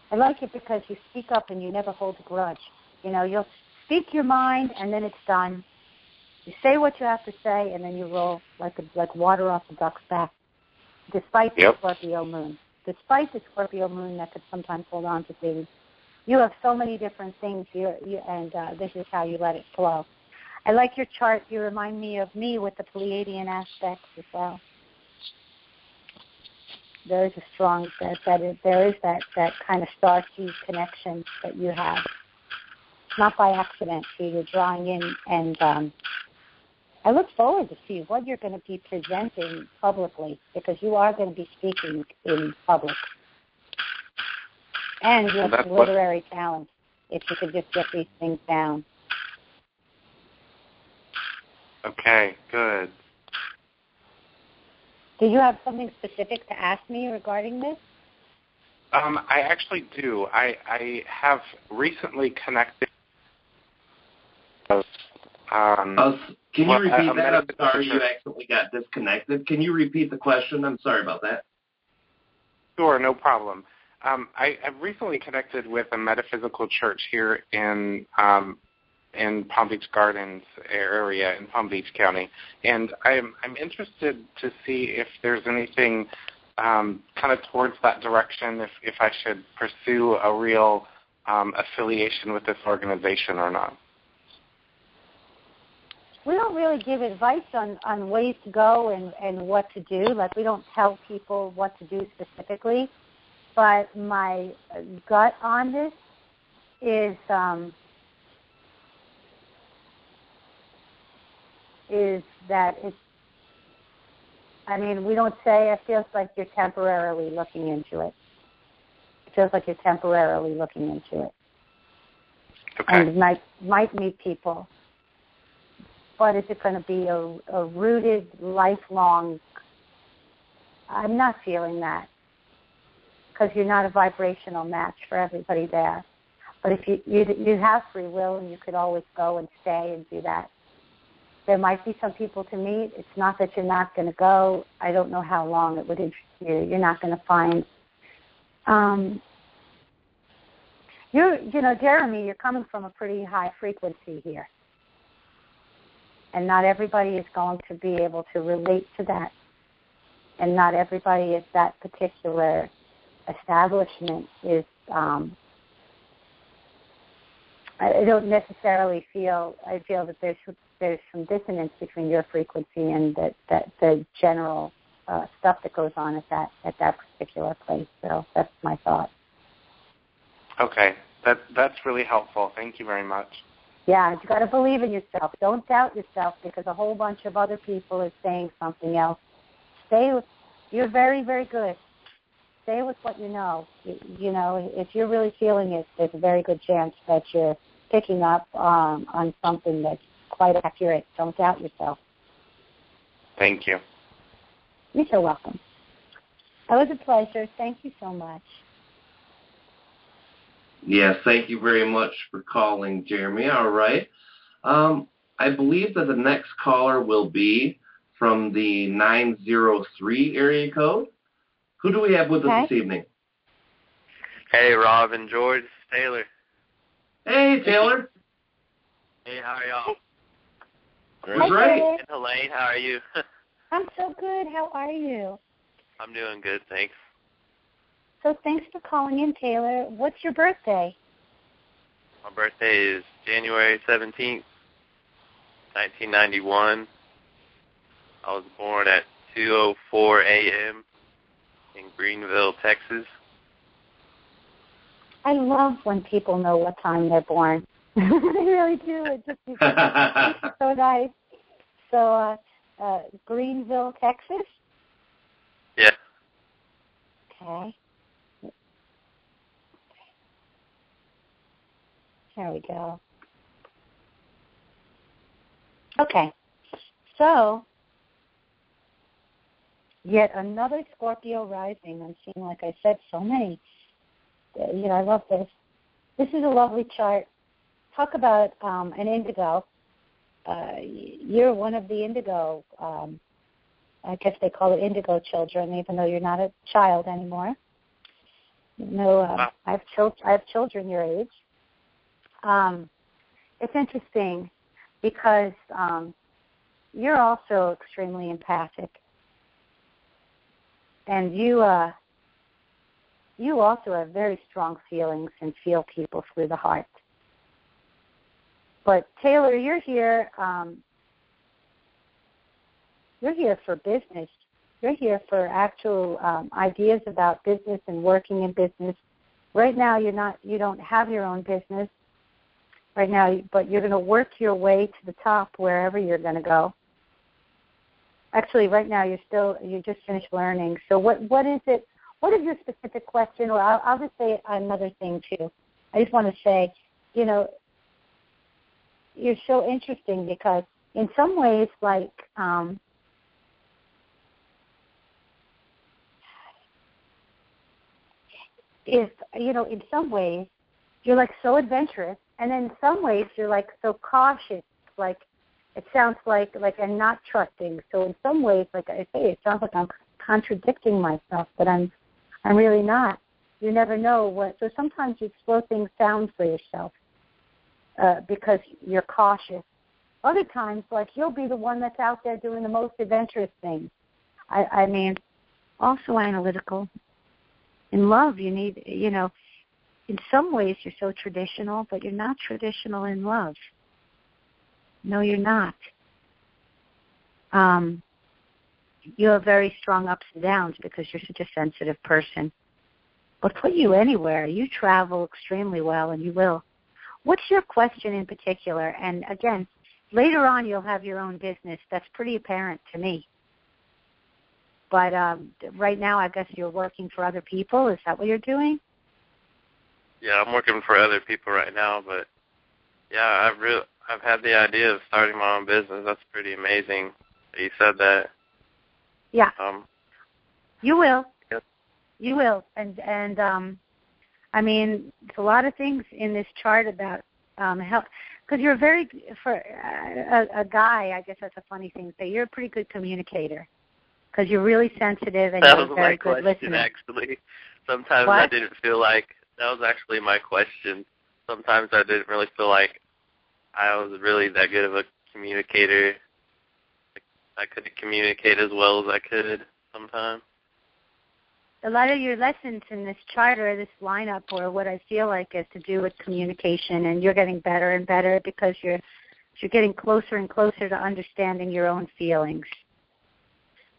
I like it because you speak up and you never hold a grudge. You know, you'll speak your mind and then it's done. You say what you have to say and then you roll like water off a duck's back, despite the Scorpio moon. Despite the Scorpio moon that could sometimes hold on to things. You have so many different things, and this is how you let it flow. I like your chart. You remind me of me with the Pleiadian aspects as well. There is a strong, there is that kind of star-seed connection that you have. It's not by accident. So you're drawing in, and I look forward to see what you're going to be presenting publicly, because you are going to be speaking in public. And you have literary talent, if you could just get these things down. Okay, good. Do you have something specific to ask me regarding this? I actually do. I have recently connected. Can you repeat that? I'm sorry, you accidentally got disconnected. Can you repeat the question? I'm sorry about that. Sure, no problem. I've recently connected with a metaphysical church here in Palm Beach Gardens area in Palm Beach County, and I'm interested to see if there's anything kind of towards that direction, if I should pursue a real affiliation with this organization or not. We don't really give advice on ways to go and what to do. Like, we don't tell people what to do specifically. But my gut on this is that it's, I mean, we don't say, it feels like you're temporarily looking into it. It feels like you're temporarily looking into it. Okay. And might meet people. But is it going to be a rooted, lifelong? I'm not feeling that, because you're not a vibrational match for everybody there. But if you have free will, and you could always go and stay and do that. There might be some people to meet. It's not that you're not going to go. I don't know how long it would interest you. You're not going to find. Jeremy, you're coming from a pretty high frequency here. And not everybody is going to be able to relate to that. And not everybody at that particular establishment is, I don't necessarily feel, I feel that there's some dissonance between your frequency and the general stuff that goes on at that particular place. So that's my thought. Okay. That's really helpful. Thank you very much. Yeah, you got to believe in yourself. Don't doubt yourself, because a whole bunch of other people are saying something else. You're very, very good. Stay with what you know. You know, if you're really feeling it, there's a very good chance that you're picking up on something that's quite accurate. Don't doubt yourself. Thank you. You're so welcome. That was a pleasure. Thank you so much. Yes, thank you very much for calling, Jeremy. All right. I believe that the next caller will be from the 903 area code. Who do we have with us this evening? Hey, Rob and George. Taylor. Hey, Taylor. Hey, how are y'all? Great. And Helane, how are you? I'm so good. How are you? I'm doing good, thanks. So thanks for calling in, Taylor. What's your birthday? My birthday is January 17th, 1991. I was born at 2:04 a.m. in Greenville, Texas. I love when people know what time they're born. I really do. It just it's so nice. So, Greenville, Texas? Yeah. Okay. There we go. Okay. So, Yet another Scorpio rising. I'm seeing, like I said, so many. I love this. This is a lovely chart. Talk about an indigo. You're one of the indigo. I guess they call it indigo children, even though you're not a child anymore. I have children your age. It's interesting because you're also extremely empathic, and you also have very strong feelings and feel people through the heart. But Taylor, you're here. You're here for business. You're here for actual ideas about business and working in business. Right now, you don't have your own business right now, but you're going to work your way to the top wherever you're going to go. Actually, right now you just finished learning. So what is it? What is your specific question? Or I'll just say another thing too. I just want to say, you're so interesting because in some ways, like in some ways you're like so adventurous, and then in some ways you're like so cautious, like it sounds like I'm not trusting. So in some ways, like I say, it sounds like I'm contradicting myself, but I'm really not. You never know what. So sometimes you slow things down for yourself because you're cautious. Other times, like you'll be the one that's out there doing the most adventurous things. I mean, also analytical. In love, you need, in some ways you're so traditional, but you're not traditional in love. No, you're not. You have very strong ups and downs because you're such a sensitive person. But put you anywhere. You travel extremely well, and you will. What's your question in particular? And again, later on you'll have your own business. That's pretty apparent to me. But right now, I guess you're working for other people. Is that what you're doing? Yeah, I'm working for other people right now, but yeah, I've had the idea of starting my own business. That's pretty amazing that you said that. Yeah. You will. Yep. You will. And I mean, there's a lot of things in this chart about help. Because you're for a guy, I guess that's a funny thing to say, you're a pretty good communicator. Because you're really sensitive and you're a very good listener. That was my question, actually. Sometimes what? I didn't feel like, that was actually my question. Sometimes I didn't really feel like I was really that good of a communicator. I couldn't communicate as well as I could sometimes. A lot of your lessons in this chart or this lineup, or what I feel like, is to do with communication, and you're getting better and better because you're getting closer and closer to understanding your own feelings.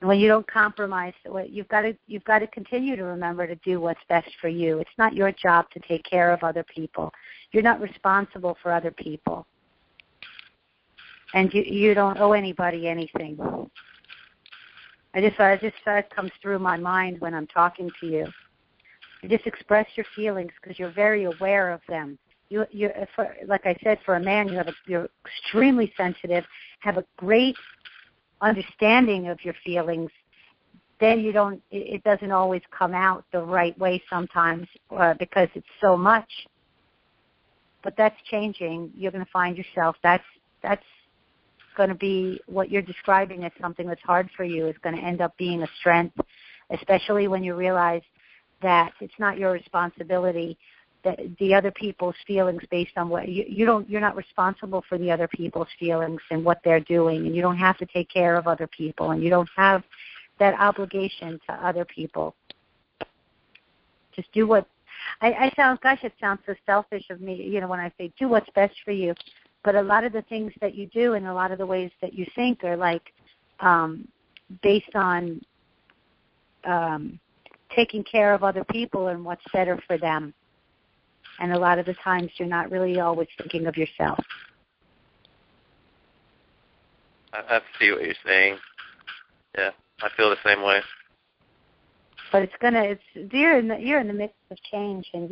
And when you don't compromise, you've got to continue to remember to do what's best for you. It's not your job to take care of other people. You're not responsible for other people. And you don't owe anybody anything. I just it comes through my mind when I'm talking to you. You just express your feelings because you're very aware of them. Like I said, for a man, you're extremely sensitive, have a great understanding of your feelings. Then it doesn't always come out the right way sometimes because it's so much. But that's changing. You're going to find yourself. That's going to be what you're describing as something that's hard for you is going to end up being a strength, especially when you realize that it's not your responsibility, that the other people's feelings based on what you're not responsible for the other people's feelings and what they're doing, and you don't have to take care of other people, and you don't have that obligation to other people. Just do what it sounds so selfish of me, when I say do what's best for you. But a lot of the things that you do and a lot of the ways that you think are like based on taking care of other people and what's better for them. And a lot of the times you're not really always thinking of yourself. I see what you're saying. Yeah, I feel the same way. But you're in the midst of change, and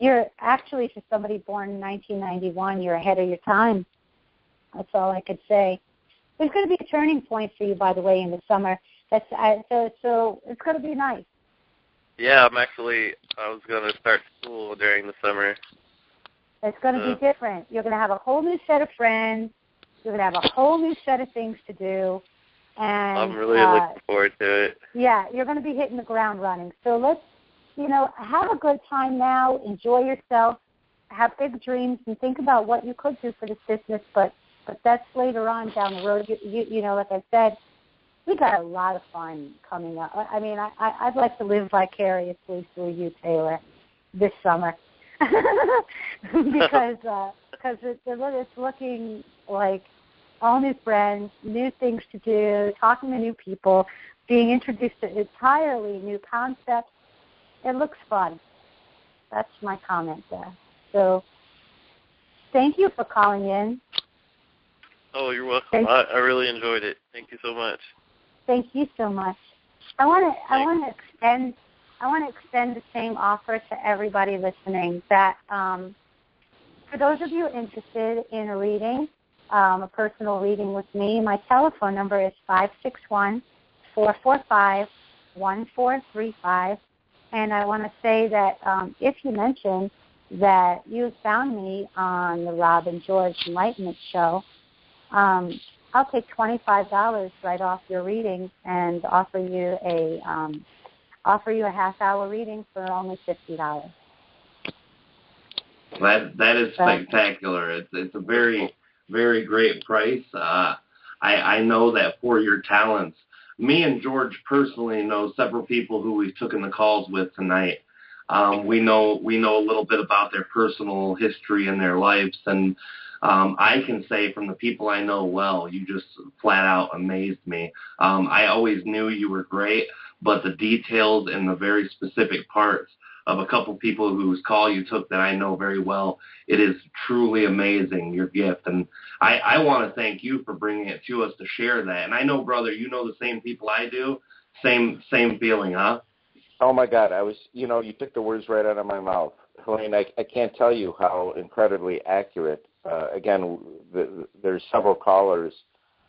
you're actually, for somebody born in 1991, you're ahead of your time. That's all I could say. There's going to be a turning point for you, by the way, in the summer. So it's going to be nice. Yeah, I was going to start school during the summer. It's going to be different. You're going to have a whole new set of friends. You're going to have a whole new set of things to do. And I'm really looking forward to it. Yeah, you're going to be hitting the ground running. So let's, have a good time now. Enjoy yourself. Have big dreams and think about what you could do for this business. But that's later on down the road. Like I said, we got a lot of fun coming up. I mean, I'd like to live vicariously through you, Taylor, this summer, because it's looking like all new friends, new things to do, talking to new people, being introduced to entirely new concepts. It looks fun. That's my comment there. So thank you for calling in. Oh, you're welcome. I really enjoyed it. Thank you so much. Thank you so much. I want to extend the same offer to everybody listening. That for those of you interested in a reading, a personal reading with me, my telephone number is 561-445-1435. And I want to say that if you mention that you found me on the Rob and George Enlightenment Show, I'll take $25 right off your reading and offer you a half-hour reading for only $50. That is spectacular. It's a very, very great price. I know that for your talents, me and George personally know several people who we've taken the calls with tonight. We know a little bit about their personal history and their lives, and I can say from the people I know well, you just flat out amazed me. I always knew you were great, but the details and the very specific parts of a couple people whose call you took that I know very well, it is truly amazing, your gift. And I want to thank you for bringing it to us to share that. And I know, brother, you know the same people I do. Same feeling, huh? Oh, my God. you took the words right out of my mouth. Helene, I can't tell you how incredibly accurate. Again, there's several callers,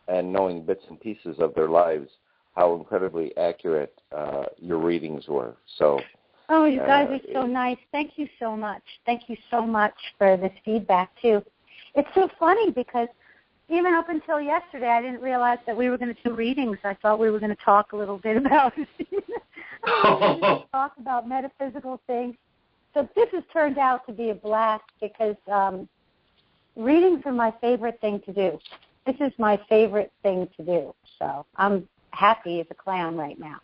and knowing bits and pieces of their lives, how incredibly accurate your readings were. So. Oh, you guys are so nice. Thank you so much. Thank you so much for this feedback, too. It's so funny because even up until yesterday, I didn't realize that we were going to do readings. I thought we were going to talk a little bit about talk about metaphysical things. So this has turned out to be a blast because readings are my favorite thing to do. This is my favorite thing to do. So I'm happy as a clown right now.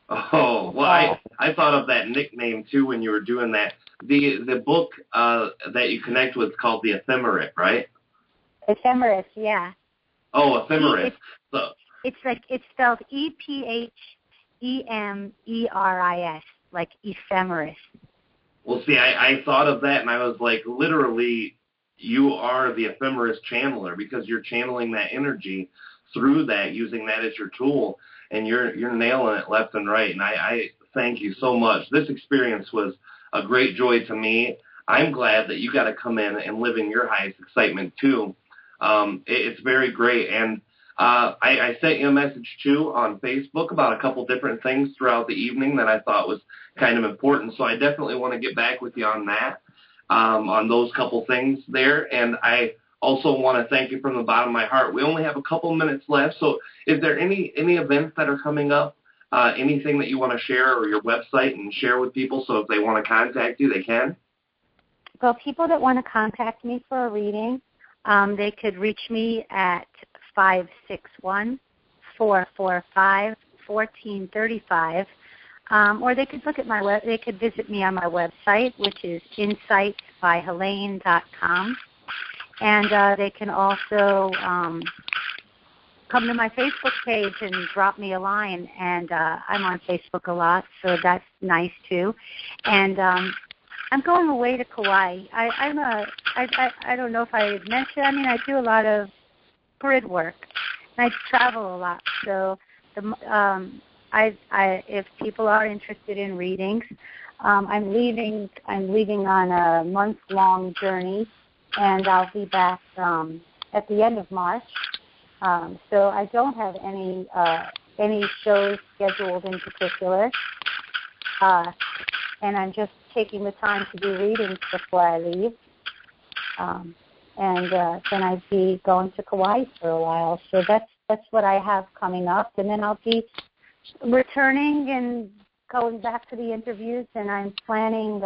Oh, well, I thought of that nickname, too, when you were doing that. The book that you connect with is called The Ephemeris, right? Ephemeris, yeah. Oh, Ephemeris. It's spelled Ephemeris, like ephemeris. Well, see, I thought of that, and I was like, literally, you are the ephemeris channeler because you're channeling that energy through that, using that as your tool. And you're nailing it left and right, and I thank you so much. This experience was a great joy to me. I'm glad that you got to come in and live in your highest excitement, too. It's very great, and I sent you a message, too, on Facebook about a couple different things throughout the evening that I thought was kind of important, so I definitely want to get back with you on that, on those couple things there, and I also want to thank you from the bottom of my heart. We only have a couple minutes left, so is there any events that are coming up, anything that you want to share, or your website and share with people so if they want to contact you, they can? Well, people that want to contact me for a reading, they could reach me at 561-445-1435, or they could look at they could visit me on my website, which is insightsbyhelane.com. And they can also come to my Facebook page and drop me a line. And I'm on Facebook a lot, so that's nice too. And I'm going away to Kauai. I don't know if I had mentioned. I mean, I do a lot of grid work, and I travel a lot. So if people are interested in readings, I'm leaving on a month-long journey. And I'll be back at the end of March. So I don't have any any shows scheduled in particular. And I'm just taking the time to do readings before I leave. And then I'd be going to Kauai for a while. So that's what I have coming up. And then I'll be returning and going back to the interviews, and I'm planning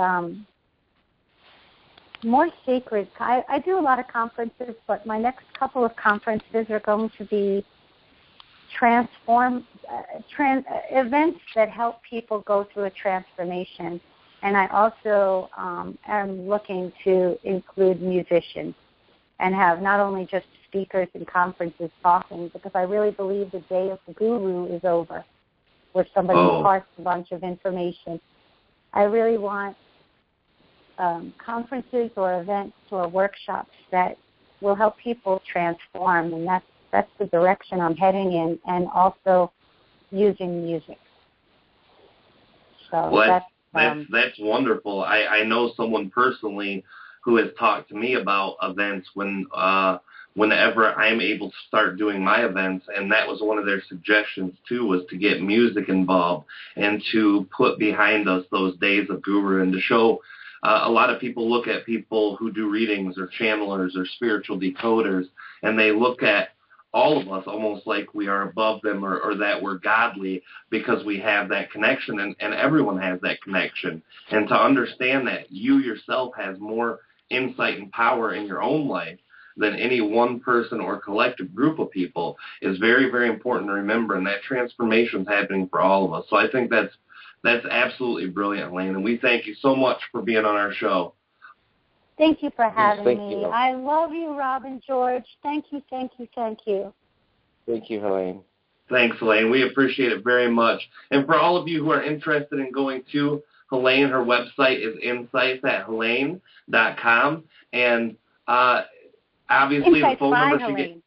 more sacred. I do a lot of conferences, but my next couple of conferences are going to be events that help people go through a transformation. And I also am looking to include musicians and have not only just speakers and conferences talking, because I really believe the day of the guru is over, where somebody imparts a bunch of information. I really want conferences or events or workshops that will help people transform, and that's the direction I'm heading in, and also using music. So that's wonderful. I know someone personally who has talked to me about events whenever I'm able to start doing my events, and that was one of their suggestions too, was to get music involved and to put behind us those days of guru, and to show a lot of people look at people who do readings or channelers or spiritual decoders, and they look at all of us almost like we are above them, or that we're godly because we have that connection, and everyone has that connection. And to understand that you yourself has more insight and power in your own life than any one person or collective group of people is very, very important to remember, and that transformation is happening for all of us. So I think that's absolutely brilliant, Helane, and we thank you so much for being on our show. Thank you for having me. You. I love you, Rob and George. Thank you, thank you, thank you. Thank you, Helane. Thanks, Helane. We appreciate it very much. And for all of you who are interested in going to Helane, her website is insights@helane.com. And obviously Insights the phone number by she gets.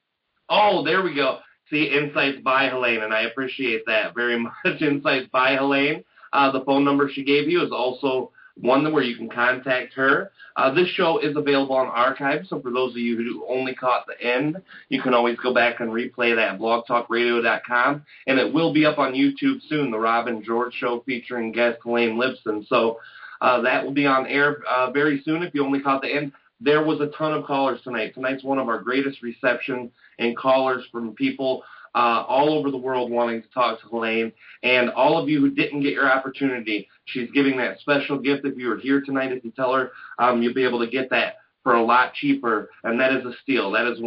Oh, there we go. See, Insights by Helane, and I appreciate that very much. Insights by Helane. The phone number she gave you is also one where you can contact her. This show is available on archive, so for those of you who only caught the end, you can always go back and replay that at blogtalkradio.com, and it will be up on YouTube soon, The Rob and George Show featuring guest Helane Lipson. So that will be on air very soon if you only caught the end. There was a ton of callers tonight. Tonight's one of our greatest receptions and callers from people all over the world wanting to talk to Helane. And all of you who didn't get your opportunity, she's giving that special gift. If you were here tonight, if you tell her, you'll be able to get that for a lot cheaper, and that is a steal. That's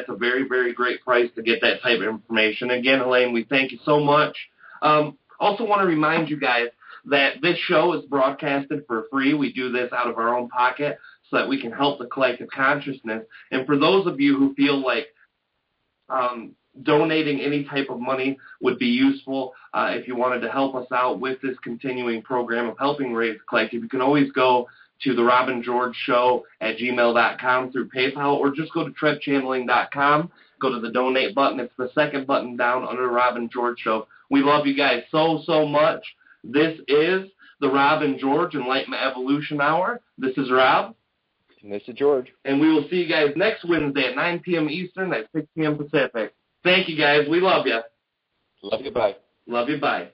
a very, very great price to get that type of information. Again, Helane, we thank you so much. Also want to remind you guys that this show is broadcasted for free. We do this out of our own pocket so that we can help the collective consciousness. And for those of you who feel like donating any type of money would be useful, if you wanted to help us out with this continuing program of helping raise the collective, you can always go to the Robin George Show at gmail.com through PayPal, or just go to trebchanneling.com, go to the donate button. It's the second button down under the Robin George Show. We love you guys so, so much. This is the Rob and George Enlightenment Evolution Hour. This is Rob. And this is George. And we will see you guys next Wednesday at 9 p.m. Eastern, at 6 p.m. Pacific. Thank you, guys. We love you. Love you. Bye. Love you. Bye.